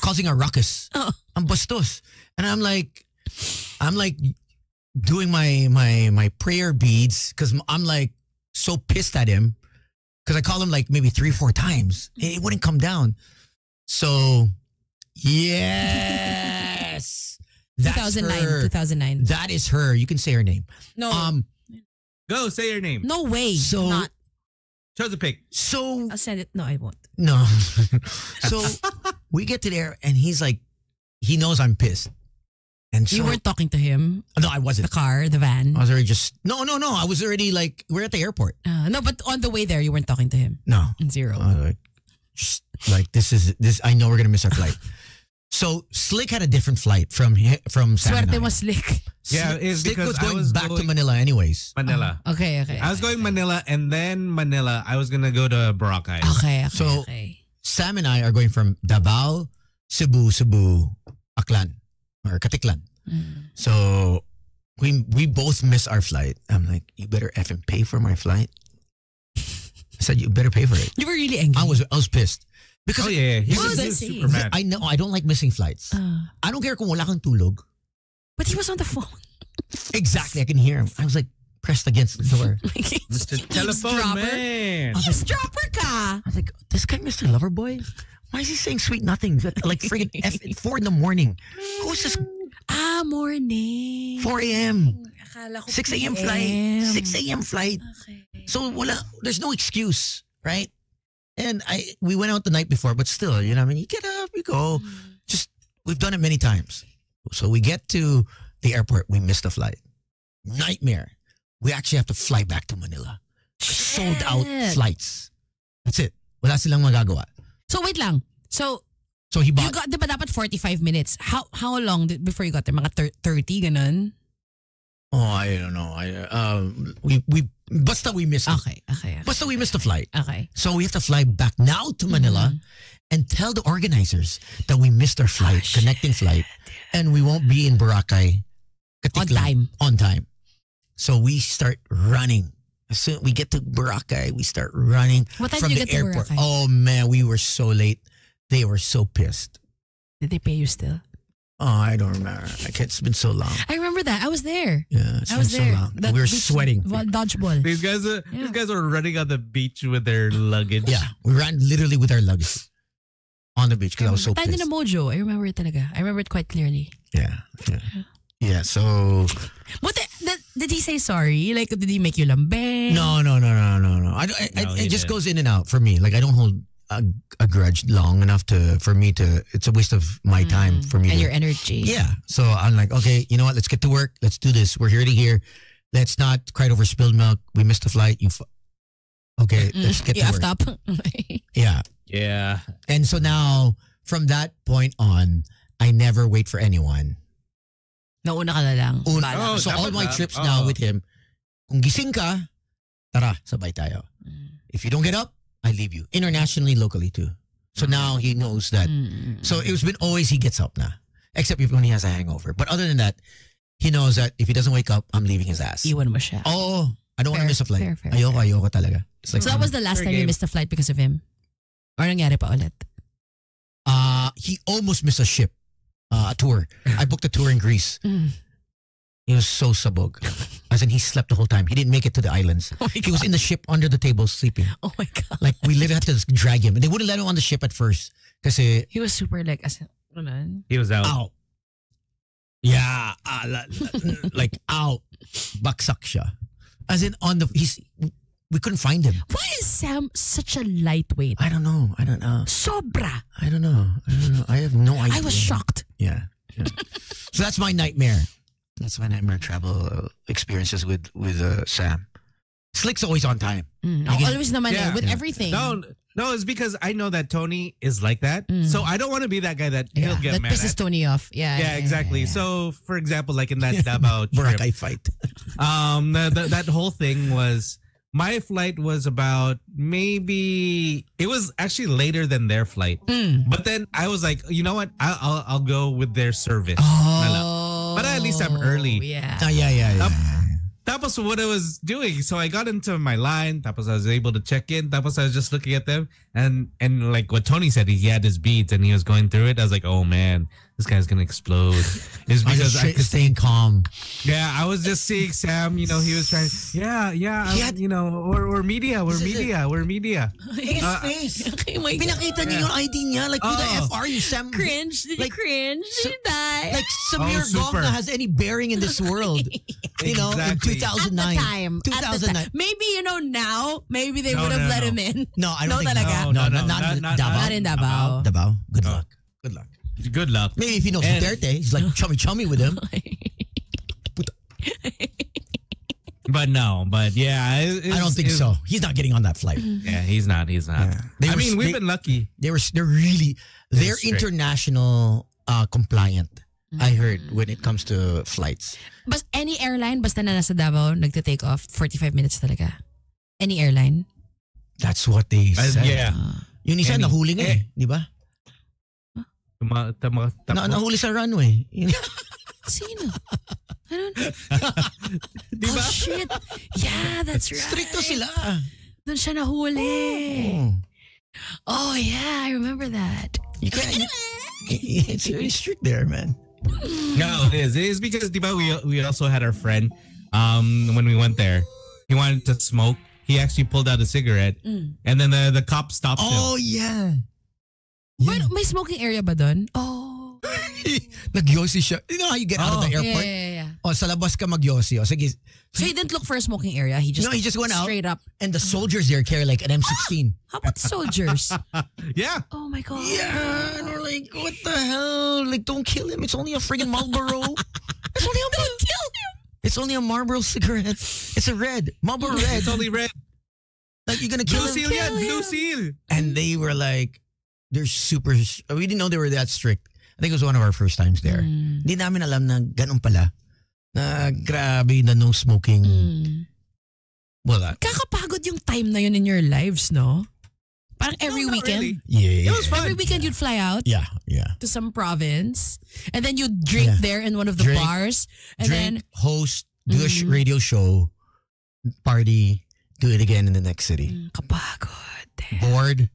causing a ruckus? Ang bastos. And I'm like doing my prayer beads because I'm like so pissed at him because I called him like maybe 3-4 times. And it wouldn't come down. So, yes. That's 2009. her. 2009. That is her. You can say her name. No. Go say your name. No way. So, not. Show the pic. So, I'll send it. No, I won't. no. So, we get to there and he's like, he knows I'm pissed. And so, You weren't talking to him. no, I wasn't. The car, the van. I was already just, no. I was already like, we're at the airport. No, but on the way there, you weren't talking to him. No. Zero. Like, just like this, I know we're going to miss our flight. So Slick had a different flight from Sam and Swerte I. mo slick. Yeah, it's Slick because was going I was back to going Manila anyways. Manila. Okay. I was going Manila and then Manila. I was gonna go to Boracay. Okay. So- okay. Sam and I are going from Davao, Cebu, Aklan, or Katiklan. So we both miss our flight. I'm like, you better effing pay for my flight. I said, you better pay for it. You were really angry. I was pissed. Because Oh yeah, he What was was he super saying? mad. I know I don't like missing flights. I don't care kung wala kang tulog. But he was on the phone. Exactly, I can hear him. I was like pressed against the door. Mr. Telephone Eavesdropper. Man. Eavesdropper ka. I was like, this guy Mr. Loverboy? Why is he saying sweet nothings at like friggin' 4 in the morning? Who's this Morning. 4 a.m. Akala ko 6 a.m. flight. 6 a.m. flight. Okay. So there's no excuse, right? And we went out the night before, but still, you know what I mean? You get up, you go. We've done it many times. So we get to the airport, we missed the flight. Nightmare. We actually have to fly back to Manila. Sold out flights. That's it. Wala silang magagawa. So wait lang. So So he you bought, got, di ba dapat 45 minutes? How long before you got there? Mga 30, ganun? I don't know. Basta we missed it. Okay. Basta we missed the flight. Okay. So we have to fly back now to Manila and tell the organizers that we missed our flight, connecting flight, and we won't be in Boracay On time. So we start running. As soon as we get to Boracay, we start running What time from did the you get to airport. Boracay? Oh man, we were so late. They were so pissed. Did they pay you still? Oh, I don't remember. It's been so long. I remember that. I was there. Yeah, it's I been was so there. long. That We were beach sweating. Dodgeball. These guys are running on the beach with their luggage. Yeah, we ran literally with our luggage on the beach because I was so Tayo din pissed. na Mojo. I remember it talaga. I remember it quite clearly. Yeah. So What did he say sorry? Like, did he make you lambe? no. he It just didn't. goes in and out for me. Like I don't hold a grudge long enough for me to. It's a waste of my time for me. And to, your energy. Yeah. So I'm like, okay, you know what? Let's get to work. Let's do this. We're here to here. Let's not cry over spilled milk. We missed the flight. Okay, let's get You to work. effed up. Yeah. Yeah. And so now, from that point on, I never wait for anyone. Nauna ka na lang. Un- Bala. so all dapat my lang. trips now with him, kung gising ka, tara, sabay tayo. If you don't get up, I leave you. Internationally, locally too. So now he knows that. So it's been always he gets up na. Except if when he has a hangover. But other than that, he knows that if he doesn't wake up, I'm leaving his ass. Iwan mo siya. Oh, I don't want to Fair, miss a flight. fair, fair, Ayoko talaga. It's like, So that was the last Fair time you game. missed the flight because of him? Or nangyari pa ulit? he almost missed a tour. I booked a tour in Greece. He was so sabog. As in, he slept the whole time. He didn't make it to the islands. Oh my He was in the ship under the table sleeping. Oh my God. Like, we literally had to drag him. And they wouldn't let him on the ship at first. Kasi, He was super like, ganun. He was out. ow. Yeah. Like, ow. Baksak siya. As in, we couldn't find him. Why is Sam such a lightweight? I don't know. Sobra. I don't know. I have no idea. I was shocked. Yeah. So that's my nightmare. That's my nightmare travel experiences with Sam. Slick's always on time. Always naman Yeah. with everything. No, it's because I know that Tony is like that. So I don't want to be that guy that he'll get that mad pisses at. Tony off. Yeah. Yeah, exactly. So, for example, like in that Davao trip, Boracay fight. that whole thing was my flight was about maybe it was actually later than their flight. But then I was like, you know what? I'll go with their service. Oh. But at least I'm early. Yeah. Yeah. That was what I was doing. So I got into my line. Tapos I was able to check in. Tapos I was just looking at them. And like what Tony said, he had his beads and he was going through it. I was like, oh man, this guy's going to explode. It's because I could staying calm. Yeah, I was just seeing Sam, he was trying, we're media. His face. Oh my God. Pinakita niya yung ID niya. Like, who the F are you, Sam? Cringe. Did you cringe? Did you die? Like, Samir super. Gongna has any bearing in this world. In Exactly. 2009. At the 2009. time. Maybe, now, maybe they No, would have no, let no. him in. No, I don't think talaga. No, No, not in not- Davao. Not in Davao. Davao. Good luck. Good luck. Good luck. Maybe if he knows And- Duterte, he's like chummy with him. But yeah. I don't think so. He's not getting on that flight. Yeah, he's not. They I were- mean, we've they- been lucky. They're strict. international compliant. I heard when it comes to flights. But any airline, basta na nasa Davao, nagte-take off, 45 minutes talaga. Any airline. That's what they said. Yeah. Yung isa Any- nahuli nga di ba? Nahuli sa runway. Sino? I don't know. Di ba? Oh, shit. Yeah, that's right. Stricto sila. Doon siya nahuli. Oh. Oh, yeah. I remember that. You can't. It's very strict there, man. No, it is. It is because di ba, we also had our friend when we went there. He wanted to smoke. He actually pulled out a cigarette, and then the cop stopped Oh, him. yeah. But may smoking area ba doon? Oh. Nagyosi siya. You know how you get out of the airport? Yeah. O, sa labas ka magyosi. O, sige. So he didn't look for a smoking area. He just, No, he just went out. straight up. And the soldiers there carry like an M16. How about soldiers? Yeah. Oh my God. Yeah, and we're like, what the hell? Like, don't kill him. It's only a friggin' Marlboro. It's only a Don't kill him. It's only a Marlboro cigarette. It's a red. Marlboro red. It's only red. Like, you're gonna kill Blue him. seal, yeah, blue seal. And they were like, they're super, we didn't know they were that strict. I think it was one of our first times there. Hindi namin alam na ganun pala. Na grabe na no smoking. Well, Kakapagod yung time na yun in your lives, no? Parang every not weekend. really. yeah. It was fun. Every weekend you'd fly out Yeah. to some province and then you'd drink Yeah. there in one of the Drink, bars and Drink, host, do a radio show, party, do it again in the next city. then kapagod. Bored,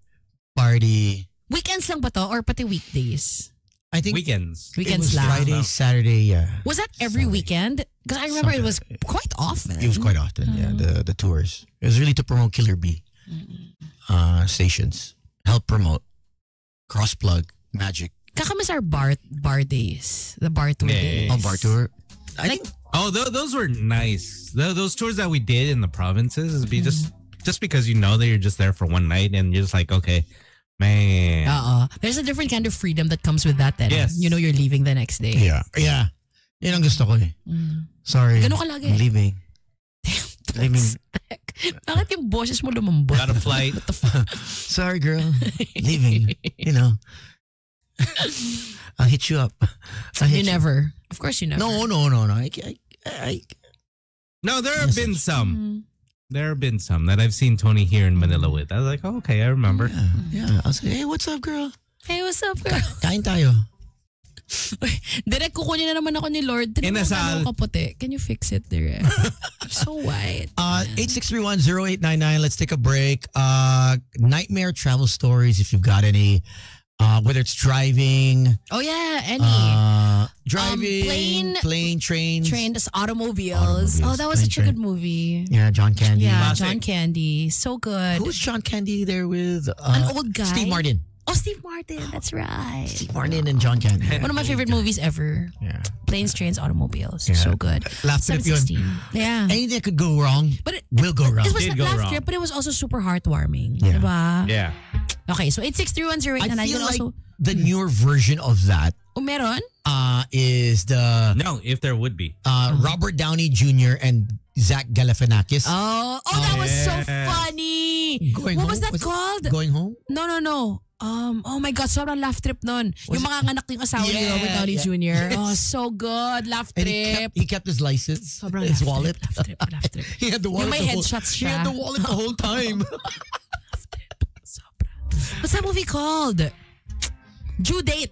party. Weekends lang ba to or pati weekdays? I think Weekends. it Weekends was lang. Friday, Saturday, yeah. Was that every Sunday. weekend? Because I remember it was quite often. It was quite often, yeah, the tours. It was really to promote Killer B stations. Help promote. Cross plug, magic. Kakamiss our bar days. The bar tour Yeah. days. On bar tour. I Like, think Oh, those were nice. Those tours that we did in the provinces is be just because you know that you're just there for one night and you're just like, okay, man. there's a different kind of freedom that comes with that then. Yes. You know you're leaving the next day. yeah. Yun ang gusto ko eh. Sorry. Ganun ka lagi. I'm leaving. Leaving. Bakit yung boses mo lumambot? Got a flight. What the fuck? Sorry, girl. Leaving. You know. I'll hit you up. I'll hit You never. Of course you never. No. No, there have been some. There have been some that I've seen Tony here in Manila with. I was like, oh, okay, I remember. Yeah. I was like, hey, what's up, girl? Hey, what's up, girl? Kain tayo. Direk, kukunin na naman ako ni Lord. Tignan mo Inasal. gano'n kaputi. Can you fix it, Direk? So white. 86310899. Let's take a break. Nightmare travel stories if you've got any. Whether it's driving, Oh yeah, any. driving, plane, trains. Trained automobiles. Automobiles. Oh, that was such a Plane, good movie. Yeah, John Candy. Yeah, Classic. John Candy. So good. Who's John Candy there with? An old guy. Steve Martin. Oh, Steve Martin. That's right. Steve Martin and John Candy. One of my favorite movies ever. Yeah. Planes, Trains, Automobiles. Yeah. So good. Laugh trip yun. 716. Yeah. Anything that could go wrong But it will go wrong. It was Did not go laugh wrong. trip, but it was also super heartwarming. Yeah. Diba? Yeah. Okay, so 8631089. I You feel can like also... the newer version of that Oh, meron? is the No, if there would be. Robert Downey Jr. and Zach Galifianakis. Oh, that was so yes. funny. Going What home? was that called? Going home? No. Oh my God, sobrang laugh trip nun. Was Yung it- mga anak yung asawa ni Yeah, Robert Downey yeah. Jr. Yes. Oh, so good. Laugh And trip. he kept his license, Sobrang his laugh wallet. Trip, laugh trip. He had the wallet. Yung may the whole- headshots He had siya. the wallet the whole time. Sobra. What's that movie called? Due Date.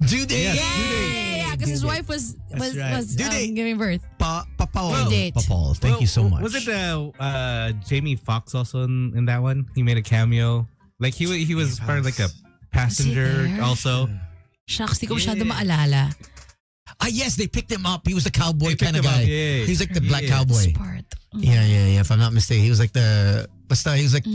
Due date. Yeah, because his wife was right. Due date. giving birth. Paul. Date. Paul. Thank you so much. Was it Jamie Foxx also in that one? He made a cameo. Like he was part of like a passenger there? also. Shucks, di ko masyado maalala. Yes, they picked him up. He was the cowboy They kind of picked him guy. up, yeah. He was like the black Yeah. cowboy. Part. Yeah. If I'm not mistaken, he was like the. Basta, he was like.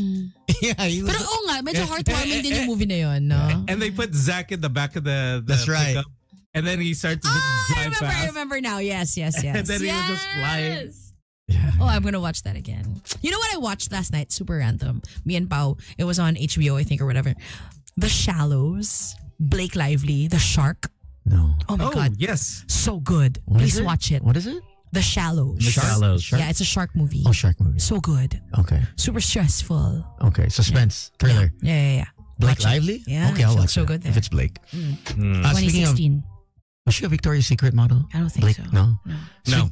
Yeah, he was. Pero oo nga, medyo heartwarming din yung movie na yun, no? And they put Zach in the back of the That's right. pickup. And then he starts to I drive fast. remember now. Yes. And then he was just flying. Yeah. Oh, I'm gonna watch that again. You know what I watched last night? Super random. Me and Pao. It was on HBO, I think, or whatever. The Shallows. Blake Lively, the shark. No. Oh my Oh, God, yes. so good. What is Please it? watch it. What is it? The Shallows. The Shallows. Shark? Yeah, it's a shark movie. Oh, shark movie. So good. Okay. Super stressful. Okay. Suspense. Thriller. Yeah. Blake Watch it. Lively? Yeah, Okay, I'll she watch looks so it. good there. If it's Blake. Speaking of, 2016. was she a Victoria's Secret model? I don't think Blake? so. No.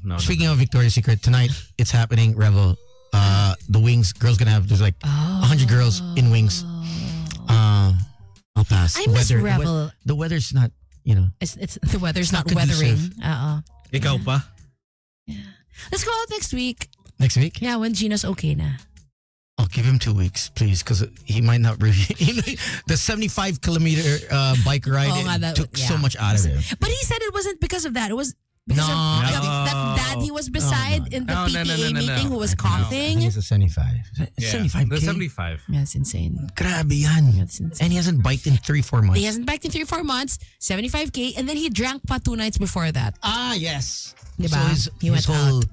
No. Speaking of Victoria's Secret, tonight it's happening. Revel. The Wings. Girls gonna have. There's like 100 girls in Wings. I'll pass. I miss Revel. The weather's not. You know. It's the weather's It's not, not weathering. conducive. Ikaw pa? Let's go out next week. Next week. Yeah, when Gino's okay na. I'll give him 2 weeks, please, because he might not review. The 75-kilometer bike ride Oh, nga, that- took yeah. so much out of him. But he said it wasn't because of that. It was because No. of No. that dad he was beside no. in the No, no, PTA no, no, no, meeting no. who was I know. I coughing. think it's a 75. Yeah. 75K. The 75. Yeah, it's insane. Grabe yan. That's insane. And he hasn't biked in 3-4 months. He hasn't biked in 3-4 months, 75K, and then he drank pa 2 nights before that. Yes. Diba? So He went out.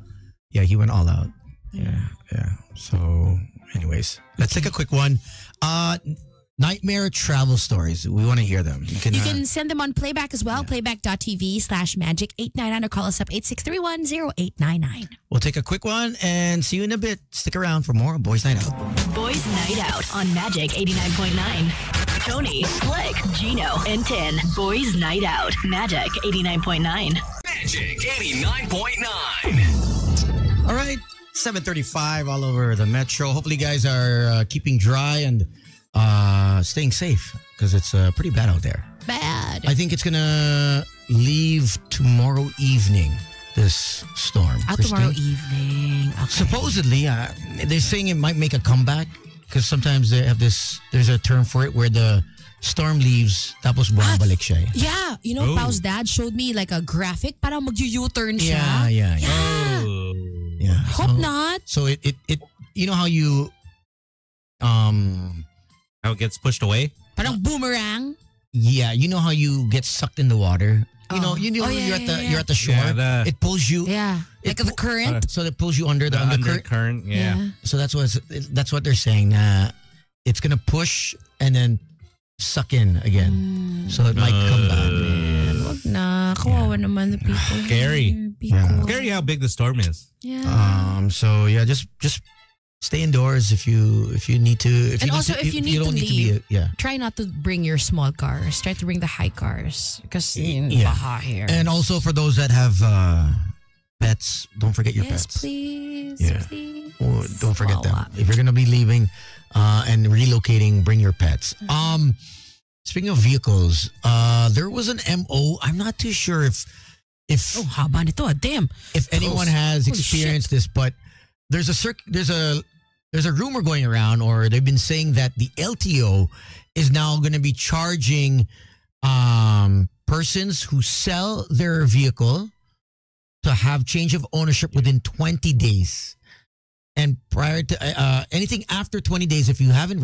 Yeah, he went all out. Yeah. So, anyways, let's take a quick one. Nightmare travel stories. We want to hear them. You You can send them on playback as well, playback.tv/magic899 or call us up 8631-0899. We'll take a quick one and see you in a bit. Stick around for more Boys Night Out. Boys Night Out on Magic 89.9. Tony, Slick, Gino, and 10. Boys Night Out. Magic 89.9. Magic 89.9. All right, 7:35 all over the metro. Hopefully, you guys are keeping dry and staying safe because it's pretty bad out there. Bad. I think it's gonna leave tomorrow evening. This storm. Tomorrow Christine. evening. Okay. Supposedly, they're saying it might make a comeback because sometimes they have this. There's a term for it where the storm leaves, tapos bumabalik siya. Yeah, you know, Oh. Pau's dad showed me like a graphic para mag-U-turn siya. Yeah. Oh. Yeah. Hope not. So it you know how you How it gets pushed away? Parang boomerang. yeah, you know how you get sucked in the water. You know, Oh, you're at the yeah. you're at the shore. Yeah, it pulls you. Yeah. Like the current. So it pulls you under the undercurrent. Undercurrent, yeah. So that's what they're saying. It's gonna push and then suck in again. So it might come back. Wag na. Kawawa naman the people. Scary. here. Be cool. Scary how big the storm is. Yeah. So yeah, just stay indoors if you need to. If And you also, need to, if you need don't to need leave, to be Try not to bring your small cars. Try to bring the high cars. Because Yeah. baha here. And also for those that have pets, don't forget your yes, pets. please. Yeah. Please. Oh, don't forget them. Wawa. If you're gonna be leaving and relocating, bring your pets. Speaking of vehicles, there was an MO. I'm not too sure if Oh, haba nito. Damn. if anyone has Holy experienced this, but there's a rumor going around, or they've been saying that the LTO is now going to be charging persons who sell their vehicle to have change of ownership within 20 days. And prior to anything after 20 days, if you haven't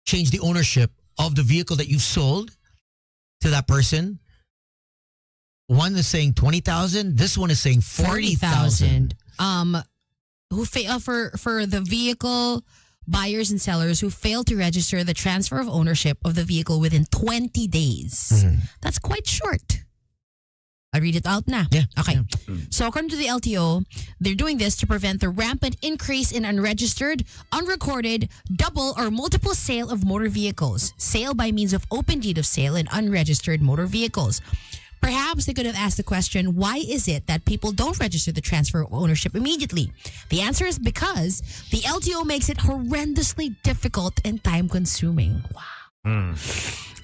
changed the ownership of the vehicle that you've sold to that person. One is saying 20,000. This one is saying 40,000. For the vehicle buyers and sellers who failed to register the transfer of ownership of the vehicle within 20 days. That's quite short. I read it out na. Yeah. Okay. Yeah. So according to the LTO, they're doing this to prevent the rampant increase in unregistered, unrecorded, double or multiple sale of motor vehicles. Sale by means of open deed of sale in unregistered motor vehicles. Perhaps they could have asked the question, why is it that people don't register the transfer of ownership immediately? The answer is because the LTO makes it horrendously difficult and time-consuming. Wow.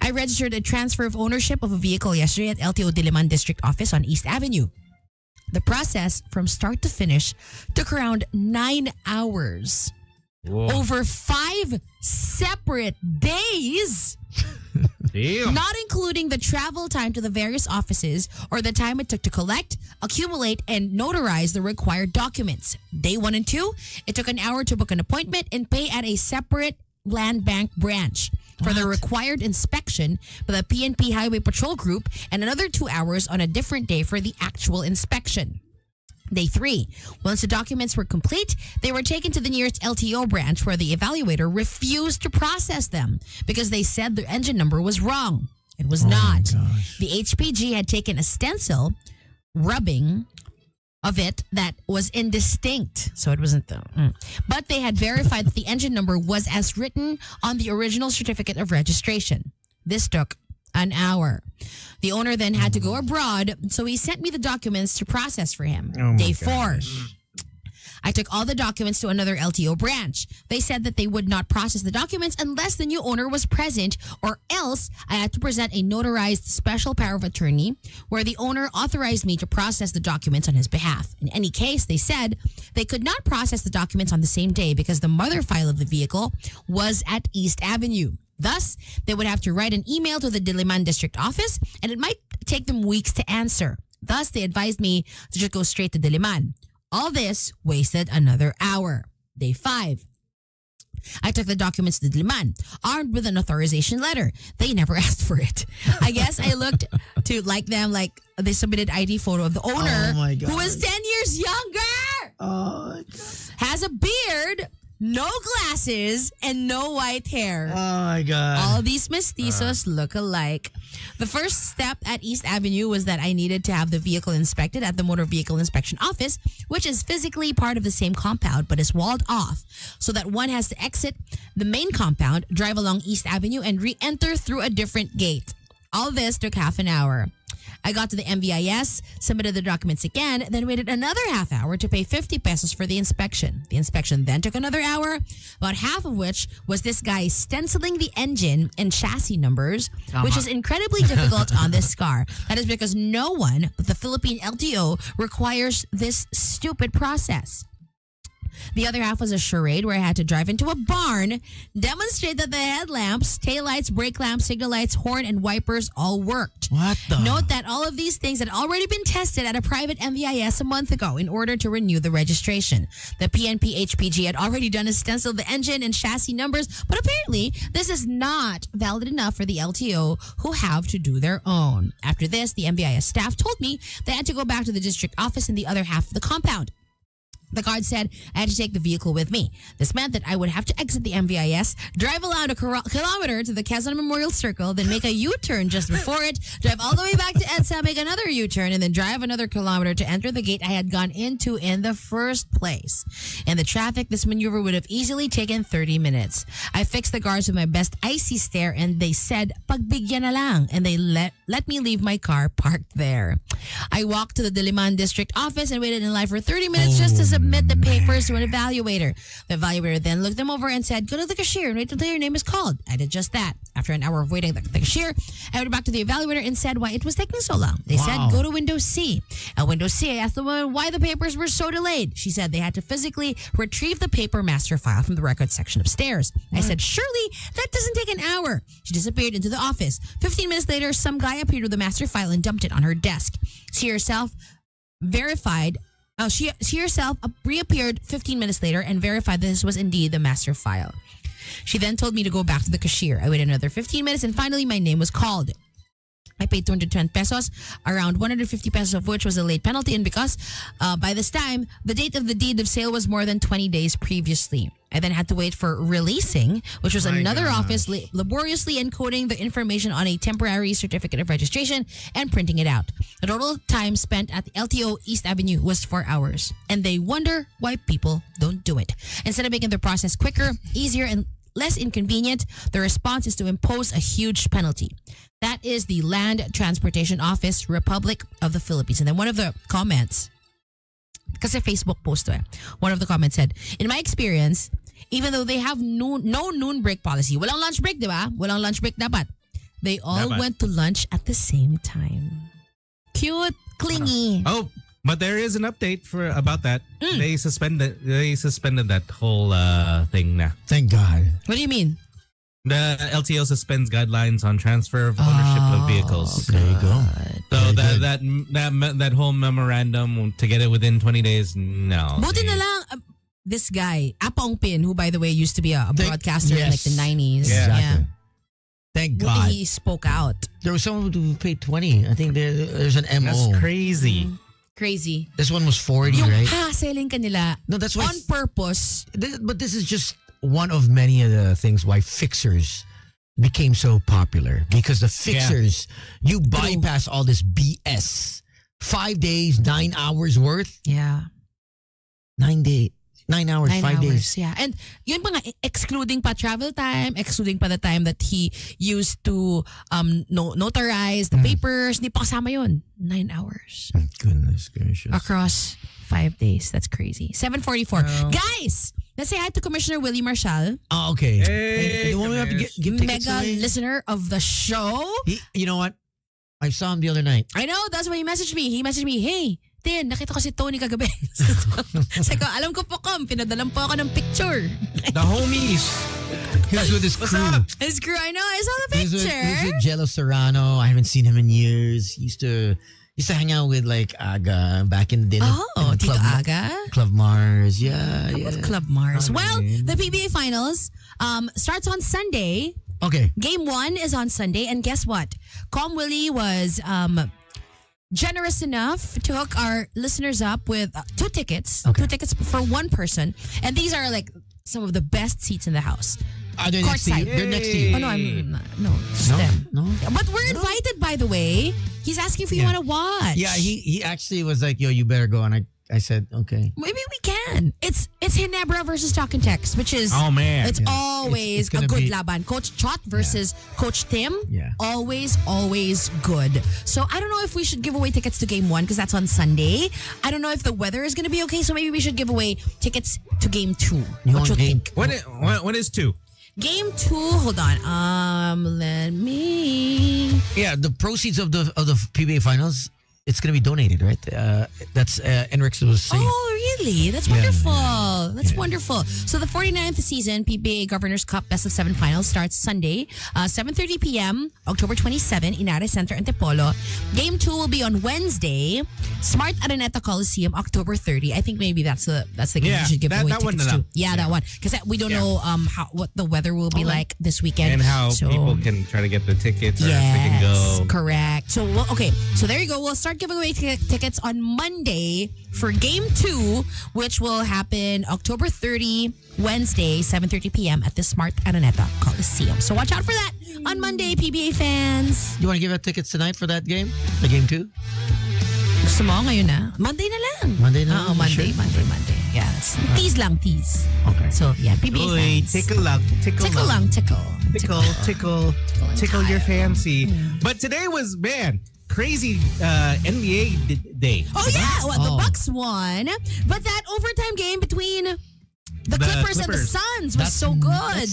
I registered a transfer of ownership of a vehicle yesterday at LTO Diliman District Office on East Avenue. The process from start to finish took around 9 hours. Whoa. Over 5 separate days. Damn. Not including the travel time to the various offices or the time it took to collect, accumulate, and notarize the required documents. Day 1 and 2, it took an hour to book an appointment and pay at a separate land bank branch for the required inspection by the PNP Highway Patrol Group, and another 2 hours on a different day for the actual inspection. Day 3, once the documents were complete, they were taken to the nearest LTO branch where the evaluator refused to process them because they said the engine number was wrong. It was not. The HPG had taken a stencil rubbing of it that was indistinct. So it wasn't But they had verified that the engine number was as written on the original certificate of registration. This took an hour. The owner then had to go abroad, so he sent me the documents to process for him. Day 4. I took all the documents to another LTO branch. They said that they would not process the documents unless the new owner was present, or else I had to present a notarized special power of attorney where the owner authorized me to process the documents on his behalf. In any case, they said they could not process the documents on the same day because the mother file of the vehicle was at East Avenue. Thus, they would have to write an email to the Diliman District Office, and it might take them weeks to answer. Thus, they advised me to just go straight to Diliman. All this wasted another hour. Day 5. I took the documents to Diliman, armed with an authorization letter. They never asked for it. I guess I looked to like them, like they submitted ID photo of the owner, Oh my God. who is 10 years younger, has a beard, no glasses, and no white hair. Oh my God. All these mestizos look alike. The first step at East Avenue was that I needed to have the vehicle inspected at the Motor Vehicle Inspection Office, which is physically part of the same compound but is walled off so that one has to exit the main compound, drive along East Avenue, and re-enter through a different gate. All this took half an hour. I got to the MVIS, submitted the documents again, then waited another half hour to pay 50 pesos for the inspection. The inspection then took another hour, about half of which was this guy stenciling the engine and chassis numbers, which is incredibly difficult on this car. That is because no one but the Philippine LTO requires this stupid process. The other half was a charade where I had to drive into a barn, demonstrate that the headlamps, taillights, brake lamps, signal lights, horn, and wipers all worked. What the? Note that all of these things had already been tested at a private MVIS a month ago in order to renew the registration. The PNP HPG had already done a stencil of the engine and chassis numbers, but apparently this is not valid enough for the LTO, who have to do their own. After this, the MVIS staff told me they had to go back to the district office in the other half of the compound. The guard said I had to take the vehicle with me. This meant that I would have to exit the MVIS, drive around a kilometer to the Quezon Memorial Circle, then make a U-turn just before it, drive all the way back to EDSA, make another U-turn, and then drive another kilometer to enter the gate I had gone into in the first place. In the traffic, this maneuver would have easily taken 30 minutes. I fixed the guards with my best icy stare, and they said, pagbigyan na lang, and they let me leave my car parked there. I walked to the Diliman District Office and waited in line for 30 minutes just to submit the papers to an evaluator. The evaluator then looked them over and said, go to the cashier and wait until your name is called. I did just that. After an hour of waiting at the cashier, I went back to the evaluator and said why it was taking so long. They said, go to window C. At window C, I asked the woman why the papers were so delayed. She said they had to physically retrieve the paper master file from the records section upstairs. I said, surely that doesn't take an hour. She disappeared into the office. 15 minutes later, some guy appeared with the master file and dumped it on her desk. She herself verified. She herself reappeared 15 minutes later and verified that this was indeed the master file. She then told me to go back to the cashier. I waited another 15 minutes and finally my name was called. I paid 210 pesos, around 150 pesos of which was a late penalty. And because by this time, the date of the deed of sale was more than 20 days previously. I then had to wait for releasing, which was another office laboriously encoding the information on a temporary certificate of registration and printing it out. The total time spent at the LTO East Avenue was 4 hours. And they wonder why people don't do it. Instead of making the process quicker, easier, and less inconvenient, the response is to impose a huge penalty. That is the Land Transportation Office, Republic of the Philippines. And then one of the comments, kasi Facebook post to one of the comments said, in my experience, even though they have no noon break policy, walang lunch break, di ba? Walang lunch break dapat. They all went to lunch at the same time. Cute, clingy. Oh, but there is an update about that. They suspended that whole thing now. Thank God. What do you mean? The LTO suspends guidelines on transfer of ownership of vehicles. There you go. So that whole memorandum to get it within 20 days, no. Buti na lang, this guy, Apong Pin, who by the way used to be a broadcaster in like the 90s. Yeah. Exactly. Thank Buti God. he spoke out. There was someone who paid 20. I think there's an MO. That's crazy. Crazy. This one was 40, Yung right? hassling ka nila No, that's why. on purpose. But this is just one of many of the things why fixers became so popular. Because the fixers, you bypass all this BS. 5 days, 9 hours worth. Yeah. 9 hours, 5 days. Yeah. And yun pa nga, excluding pa travel time, excluding pa the time that he used to notarize the papers. Hindi pa kasama yun. 9 hours. Goodness gracious. Across 5 days. That's crazy. 7:44. Guys, let's say hi to Commissioner Willie Marshall. Oh, okay. Hey, the one we have to give tickets Mega away. listener of the show. You know what? I saw him the other night. I know, that's why he messaged me. He messaged me, hey, Tin, nakita ko si Tony kagabi. Sabi ko, alam ko po, pinadalan po ako ng picture. The homies. He was with his crew. up? His crew, I know, I saw the He was picture. with Jello Serrano. I haven't seen him in years. He used to hang out with like Aga back in the day. Oh, in Tito Aga. Club Mars. Yeah. With Club Mars. Well, the PBA Finals starts on Sunday. Okay. Game 1 is on Sunday. And guess what? Com Willie was generous enough to hook our listeners up with 2 tickets. Okay. 2 tickets for one person. And these are like some of the best seats in the house. Are they next to you? Courtside. They're next to you. Oh, no, no, just No? them. No? But we're invited, by the way. He's asking if you want to watch. Yeah, he actually was like, yo, you better go. And I said, okay. Maybe we can. It's Hinebra versus Talk and Text, which is Oh, man. it's always It's gonna a good be- laban. Coach Chot versus Coach Tim. Yeah. Always good. So I don't know if we should give away tickets to Game 1 because that's on Sunday. I don't know if the weather is going to be okay, so maybe we should give away tickets to Game 2. You What want you game- think? What is 2? Game 2, hold on. Let me. Yeah, the proceeds of the PBA finals, it's gonna be donated, right? That's Enrix was saying. Oh, really? That's Yeah. wonderful. That's Yeah. wonderful. So the 49th season PBA Governors Cup Best of 7 Finals starts Sunday, 7:30 p.m., October 27, Inares Center, Antipolo. Game 2 will be on Wednesday, Smart Araneta Coliseum, October 30. I think maybe that's the game Yeah, we should give that away one tickets na to. lang. Yeah, that one. Because we don't know what the weather will be like this weekend. And how So- people can try to get the tickets or if they can go. correct. So, okay. So there you go. We'll start giving away tickets on Monday for Game 2, which will happen October 30, Wednesday, 7:30 p.m. at the Smart Araneta Coliseum. So watch out for that on Monday, PBA fans. You want to give out tickets tonight for that game? The game 2? Gusto mo ngayon na? Monday na lang. Monday na Oo, lang? Monday, Sure. Monday. Yeah, tease lang, tease. Okay. So, yeah, PBA Uy, fans. tickle lang. Tickle lang, tickle. Tickle your fancy. But today was, man, crazy NBA day. Oh, yeah. Well, the Oh. Bucks won. But that overtime game between the Clippers and the Clippers. Suns was so good.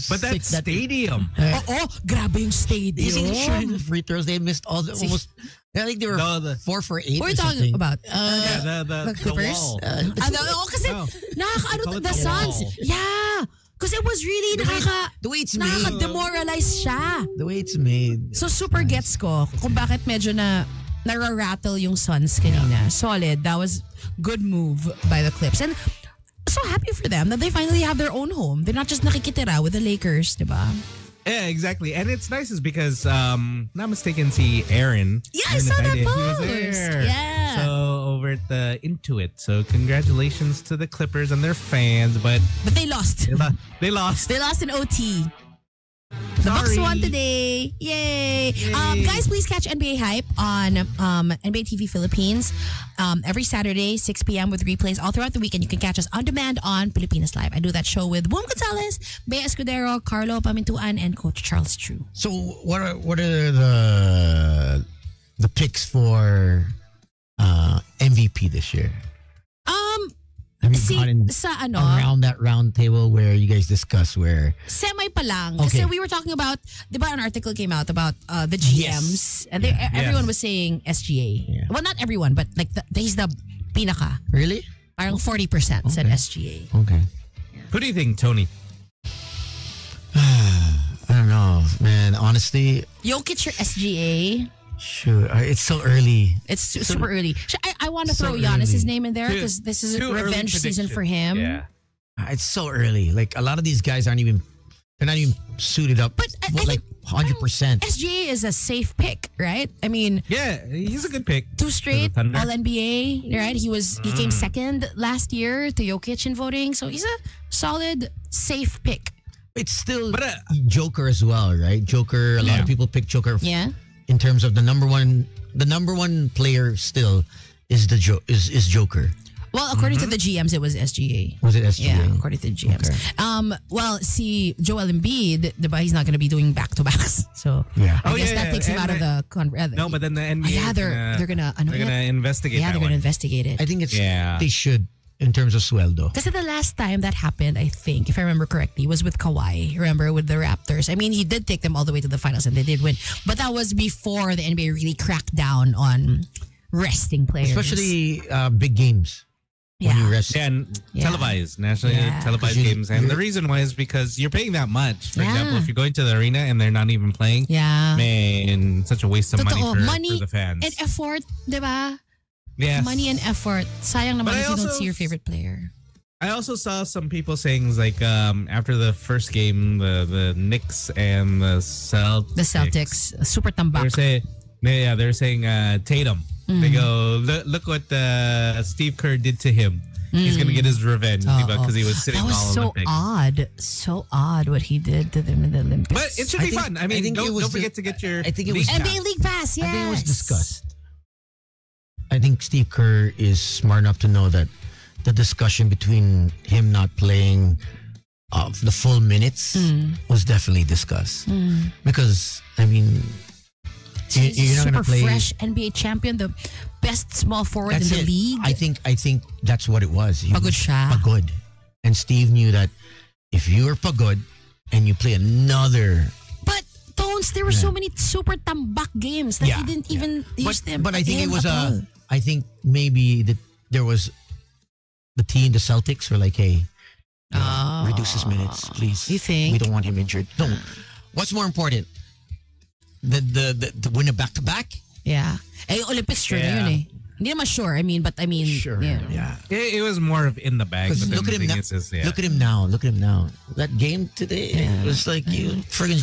But that stadium. Oh, grabe yung stadium. You see the shooting the free throws? They missed all the almost. I think they were No, the- 4 for 8. What are you or talking something. about? Yeah, the Clippers? wall. Kasi Oh. nakaka-ano Call it the the Suns. wall. Yeah. Because it was really The way it's made. nakaka-demoralize siya. The way it's made. So super gets ko kung bakit medyo nara-rattle yung Suns kanina. Solid. That was good move by the Clips. And so happy for them that they finally have their own home. They're not just nakikitira with the Lakers, diba? Yeah, exactly. And it's nice is because, not mistaken, see Aaron. Yeah, I saw that He was post. there. Yeah. So over at the Intuit. So congratulations to the Clippers and their fans. But But they lost. they lost. They lost in OT. The Bucks won today. Yay. Guys, please catch NBA Hype on NBA TV Philippines every Saturday, 6 p.m. with replays all throughout the weekend. You can catch us on demand on Pilipinas Live. I do that show with Boom Gonzalez, Bea Escudero, Carlo Pamintuan, and Coach Charles True. So what are the picks for MVP this year? Have you gotten sa ano, around that round table where you guys discuss where semi pa lang. Okay. Kasi we were talking about, di ba an article came out about the GMs. And everyone was saying SGA. Yeah. Well, not everyone, but like he's the pinaka. really? Parang 40% said SGA. Okay. Who do you think, Tony? I don't know, man. Honestly, Jokic or SGA? sure. It's so early. It's super early. I want to So throw Giannis's early. name in there because this is a Too early revenge season prediction. for him. Yeah. It's so early. Like a lot of these guys they're not even suited up. But I like think 100%. SGA is a safe pick, right? I mean, Yeah, he's a good pick. 2 straight Thunder. All NBA, right? He came second last year to Jokic in voting, so he's a solid, safe pick. It's still But, Joker as well, right? Joker. A lot of people pick Joker. Yeah. In terms of the number one player still is is Joker. Well, according to the GMs, it was SGA. Was it SGA? Yeah, according to the GMs. Okay. Well, see, Joel Embiid, diba, he's not going to be doing back-to-backs. So Yeah. I Oh, guess yeah, that takes him and out of the... No, but then the NBA. yeah, they're gonna investigate. Yeah, that they're gonna one. investigate it. I think it's Yeah. they should in terms of sweldo. Kasi the last time that happened, I think, if I remember correctly, was with Kawhi. Remember, with the Raptors. I mean, he did take them all the way to the finals and they did win. But that was before the NBA really cracked down on resting players. Especially big games. When you rest. Yeah, and Yeah. televised, nationally Yeah. televised 'Cause games. And the reason why is because you're paying that much. For Yeah. example, if you're going to the arena and they're not even playing, Yeah. man, such a waste of Totoo. money for the fans. and effort, diba? Yes. Money and effort. Sayang naman But I if you don't also- see your favorite player. I also saw some people saying like after the first game, the Knicks and the Celtics. The Celtics, super They're tambak. saying, they're saying Tatum. They go, look what Steve Kerr did to him. He's gonna get his revenge because he was sitting That was all so Olympics. odd. So odd what he did to them in the Olympics. But it should be I think- fun. I I mean, think it don't was forget to get your. I think it was- league pass. NBA League Pass, yes. I think it was discussed. I think Steve Kerr is smart enough to know that the discussion between him not playing the full minutes was definitely discussed. Because, I mean, you're not going super to play. fresh NBA champion, the best small forward in That's the it. league. I think that's what it was. He Pagod was siya. Pagod. And Steve knew that if you are pagod and you play another But Tones, there were so many super tambak games that he didn't even use them. But I think it was at all. I think maybe there was the team, the Celtics were like, hey, reduce his minutes, please. You think? We don't want him injured. No. What's more important? The win a back to back? Yeah. Eh, Olympics sure na Yeah. yun eh. Hindi naman sure. I mean, yeah. It was more of in the bag. Because But then look at the him thing now. is, yeah. Look at him now. Look at him now. That game today was like you friggin'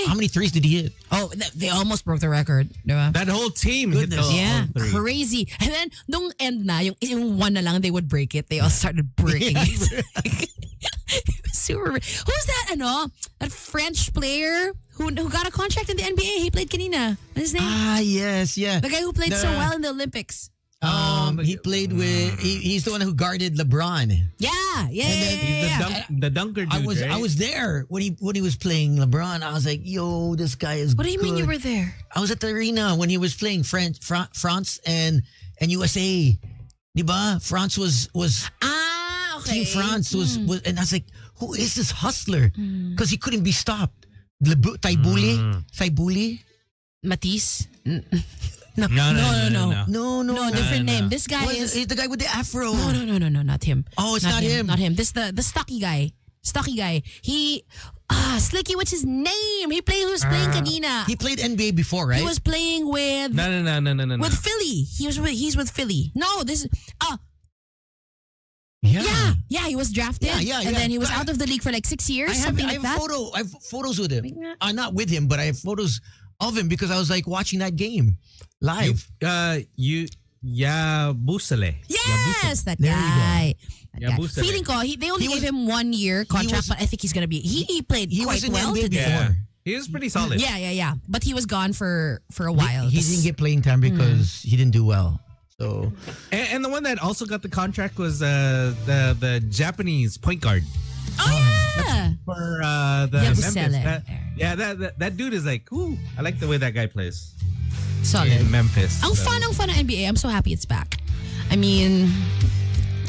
how many threes did he hit? Oh, they almost broke the record. Diba? That whole team hit Goodness. the Yeah, all three. crazy. And then, nung end na, yung one na lang, they would break it. They all started breaking it. Super. Who's that, that French player who got a contract in the NBA? He played kanina. What's his name? Ah, yes, yeah. The guy who played so well in the Olympics. He played with he's the one who guarded LeBron. Yeah. He's the dunker dude, right? I was there when he was playing LeBron. I was like, yo, this guy is What do you mean good. you were there? I was at the arena when he was playing France and USA. Diba? France was Ah, okay. Team France was and I was like, who is this hustler? Because he couldn't be stopped. Taibuli? Matisse? No. No, different name. This guy is... He's the guy with the afro. No, not him. Oh, it's not him. Not him. This the stocky guy. Stocky guy. He Slicky, what's his name? He was playing kanina. He played NBA before, right? He was playing with No. with Philly. He's with Philly. No, this is Yeah, he was drafted. And then he was out of the league for like 6 years, something like that. I have photos with him. Not with him, but I have photos of him because I was like watching that game live. Busale. Yes, that There you guy. Yeah, Busale. Feeling ko, they only gave him 1 year contract, but I think he's gonna be. He played He quite was in well NBA today. before. He was pretty solid. Yeah. But he was gone for a while. He didn't get playing time because he didn't do well. So And the one that also got the contract was the Japanese point guard Oh yeah. for the Yabusele. Memphis. That dude is like, ooh, I like the way that guy plays Solid. in Memphis. Ang fun ng NBA. I'm so happy it's back. I mean,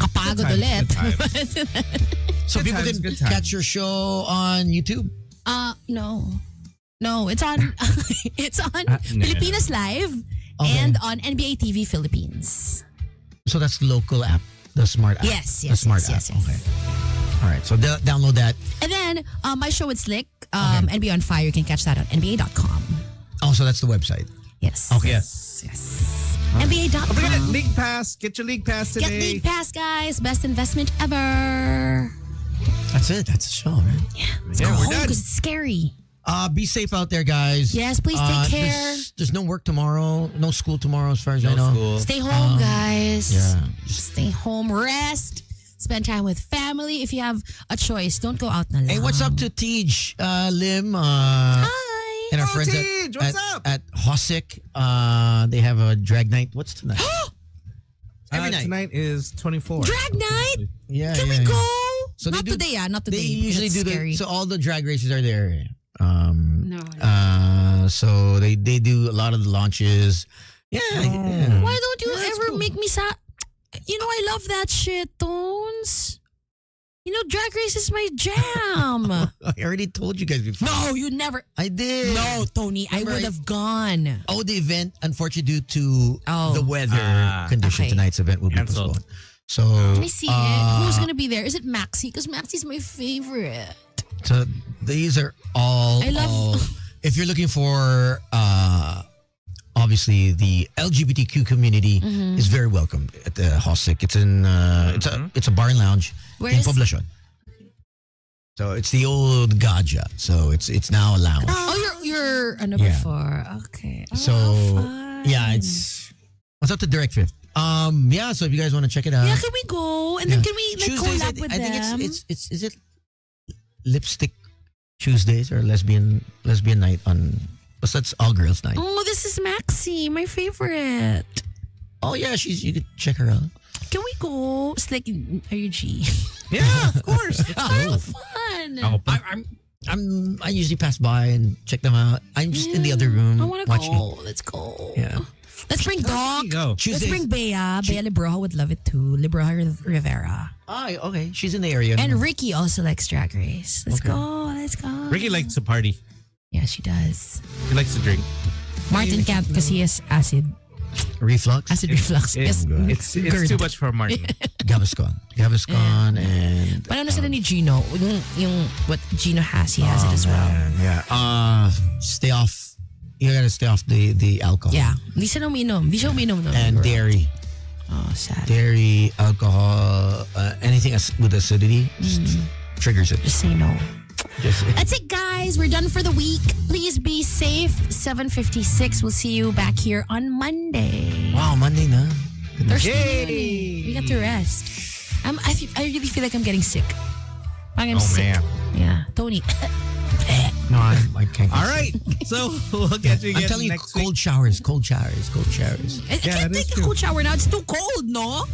kapagod Good ulit. times, so Good people times, can good times. catch your show on YouTube. No, it's on no. Filipinas Live Okay. and on NBA TV Philippines. So that's the local app, the smart app. Yes, the smart app. yes. Okay. All right. So download that. And then my show with Slick, NBA on Fire, you can catch that on NBA.com. Also, that's the website. Yes. Okay. Yes. NBA.com. Don't forget League Pass. Get your League Pass today. Get League Pass, guys. Best investment ever. That's it. That's the show, man. Let's Yeah, go we're home done. because it's scary. Be safe out there, guys. Yes, please take care. There's no work tomorrow. No school tomorrow, as far as I know. School. Stay home, guys. Yeah. Stay home. Rest. Spend time with family. If you have a choice, don't go out na lang. Hey, what's up to Tej, Lim, Hi. and our Oh, friends Tej, what's up? at Hosik? They have a drag night. What's tonight? Every night. Tonight is 24. Drag night? Yeah, Can yeah, we yeah. go? So Not they do- today, Not today. They because usually it's do scary. so all the drag races are there. No. So they do a lot of the launches. Yeah. yeah. Why don't you That's ever cool. make me I love that shit, Tones. Drag race is my jam. I already told you guys before. No, you never. I did. No, Tony, I Remember would have gone. Oh, the event, unfortunately, due to Oh. the weather condition, Okay. tonight's event will be Canceled. postponed. So, Let me see it. Who's gonna be there? Is it Maxi? Because Maxi's my favorite. so these are all. I love- all- if you're looking for, obviously, the LGBTQ community Mm-hmm. is very welcome at the Hosik. It's in. It's a bar and lounge Where in is- Poblacion. So it's the old Gaja. So it's now a lounge. Oh, you're Yeah. before. Okay. So fun. yeah, it's what's up to Direct Fifth. Yeah. So if you guys want to check it out, Yeah, can we go? And then can we Tuesdays, collab with I them? think it's is it lipstick Tuesdays or lesbian night on. But that's all girls night. Oh, this is Maxi, my favorite. Oh yeah, you could check her out. Can we go? It's like, are you G? Yeah, of course. Oh, fun. I usually pass by and check them out. I'm just in the other room I want to watching. go. Let's go. Yeah. Let's bring There you Doc. go. Let's Tuesdays. bring Bea. Bea Libroja would love it too. Libroja Rivera. Ah, okay. She's in the area. And Ricky also likes Drag Race. Let's Okay. go. Let's go. Ricky likes to party. Yeah, she does. He likes to drink. Martin can't because he has acid Reflux. reflux. Yes. It's GERD. too much for Martin. Gaviscon and. But ano sila ni Gino? Yung what Gino has, he has it as well. Man, yeah. Stay off. You gotta stay off the alcohol. Yeah. Hindi siya uminom. Hindi siya uminom. No, And dairy. Oh, sad. Dairy, alcohol, anything with acidity just triggers it. Just say no. Just, That's it, guys. We're done for the week. Please be safe. 7:56. We'll see you back here on Monday. wow, Monday na. Thursday. We got to rest. I really feel like I'm getting sick. I'm Oh, sick. man. Yeah. Tony. No, I can't. All right. So we'll catch you I'm again telling you, next week. cold showers. I Yeah, can't that is take a true. cold shower now. It's too cold, no?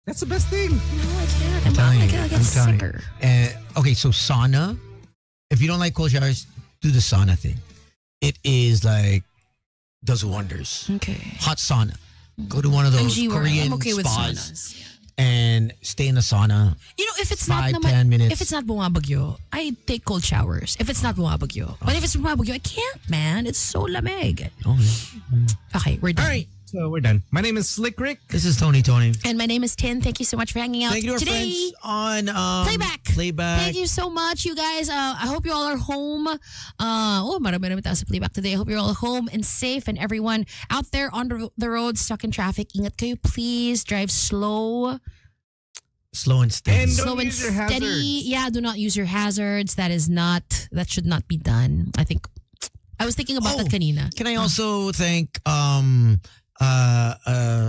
That's the best thing. No, I can't. I'm telling you. I'll get I'm telling sicker. you. Okay, so sauna. If you don't like cold showers, do the sauna thing. It is like does wonders. Okay. Hot sauna. Go to one of I'm those G-word. Korean I'm okay with spas saunas. Yeah. and stay in the sauna. You know, if it's 5, not 10 minutes. if it's not bumabagyo, I take cold showers. If it's not bumabagyo. But if it's bumabagyo, I can't, man. It's so lamig. Okay. Okay, we're done. All right. So we're done. My name is Slick Rick. This is Tony. And my name is Tin. Thank you so much for hanging out Thank you to our today. friends on Playback. Thank you so much, you guys. I hope you all are home. Marami tayo sa playback today. I hope you're all home and safe. And everyone out there on the road, stuck in traffic, ingat kayo, please. Drive slow. Slow and steady. And Slow don't and use your steady. hazards. Yeah, do not use your hazards. That should not be done. I think I was thinking about that kanina. Can I also thank a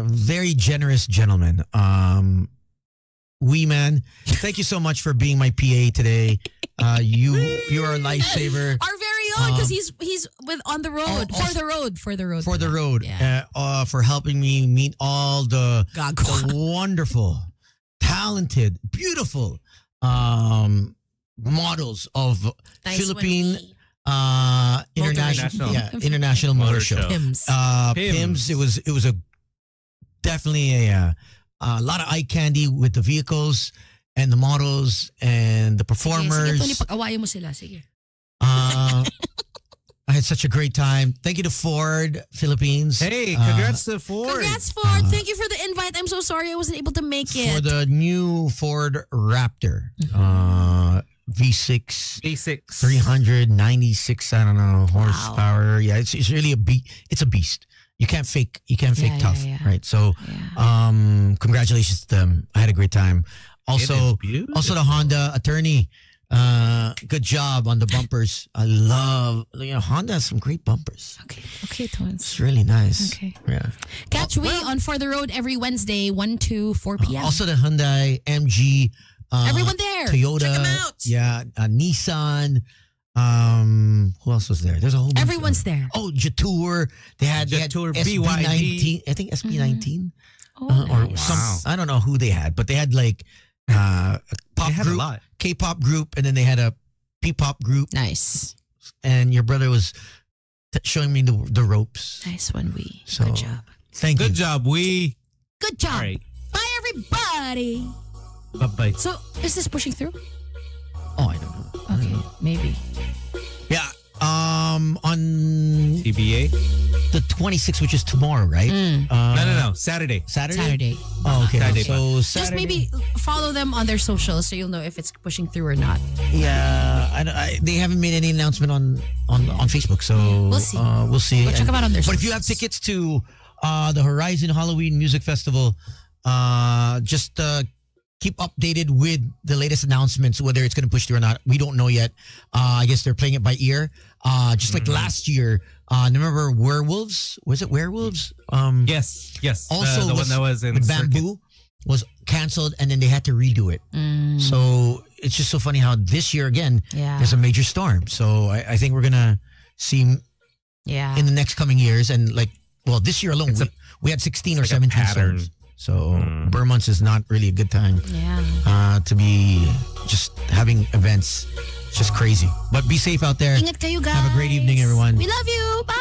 very generous gentleman, Wee Man. Thank you so much for being my PA today. You're a lifesaver. Our very own, because he's with on the road for the road. Yeah. For helping me meet all the wonderful, talented, beautiful models of Philippine international motor show. PIMS. PIMS. It was a definitely a lot of eye candy with the vehicles and the models and the performers. Sige, Tony, pag-awayan mo sila. Sige. I had such a great time. Thank you to Ford Philippines. Hey, congrats to Ford. Congrats, Ford. Thank you for the invite. I'm so sorry I wasn't able to make it. For the new Ford Raptor. V6. 396, I don't know, horsepower. Yeah, it's really it's a beast. You can't fake tough, right? So, congratulations to them. I had a great time. Also the Honda attorney. Good job on the bumpers. I love, Honda has some great bumpers. Okay, Tones. It's really nice. Okay. Yeah. Catch me on For the Road every Wednesday, 1 to 4 p.m. Also the Hyundai, MG, everyone there. Toyota. Check them out. Yeah. Nissan. Who else was there? There's a whole bunch. Everyone's there. Oh, Jatour. They had SB19. I think SB19. Or some. I don't know who they had, but they had like pop had group, a lot. K-pop group, and then they had a P-pop group. Nice. And your brother was showing me the ropes. Nice one, Wee. So, good job. Thank you. Good job, Wee. Good job. All right. Bye, everybody. Bye-bye. So, is this pushing through? Oh, I don't know. Okay, maybe. Yeah. On TBA? the 26th, which is tomorrow, right? No. Saturday. Saturday. Oh, okay. Saturday. So Just Saturday. maybe follow them on their socials so you'll know if it's pushing through or not. Yeah, they haven't made any announcement on Facebook, so We'll see. We'll see. We'll check them out on their But if you have socials. tickets to the Horizon Halloween Music Festival, just keep updated with the latest announcements, whether it's going to push through or not. We don't know yet. I guess they're playing it by ear. Just like last year. Remember Werewolves? Was it Werewolves? Yes. Also, the one that was in with Circuit. Bamboo was canceled, and then they had to redo it. So it's just so funny how this year again there's a major storm. So I think we're gonna see in the next coming years, and this year alone we had 16 or 17 pattern. storms. So Burr months is not really a good time to be just having events. It's just crazy. But be safe out there. Ingat kayo, guys. Have a great evening, everyone. We love you. Bye.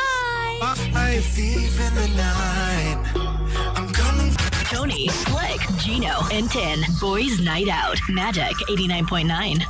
Tony, Slick, Gino, and Tin. Boys Night Out. Magic 89.9.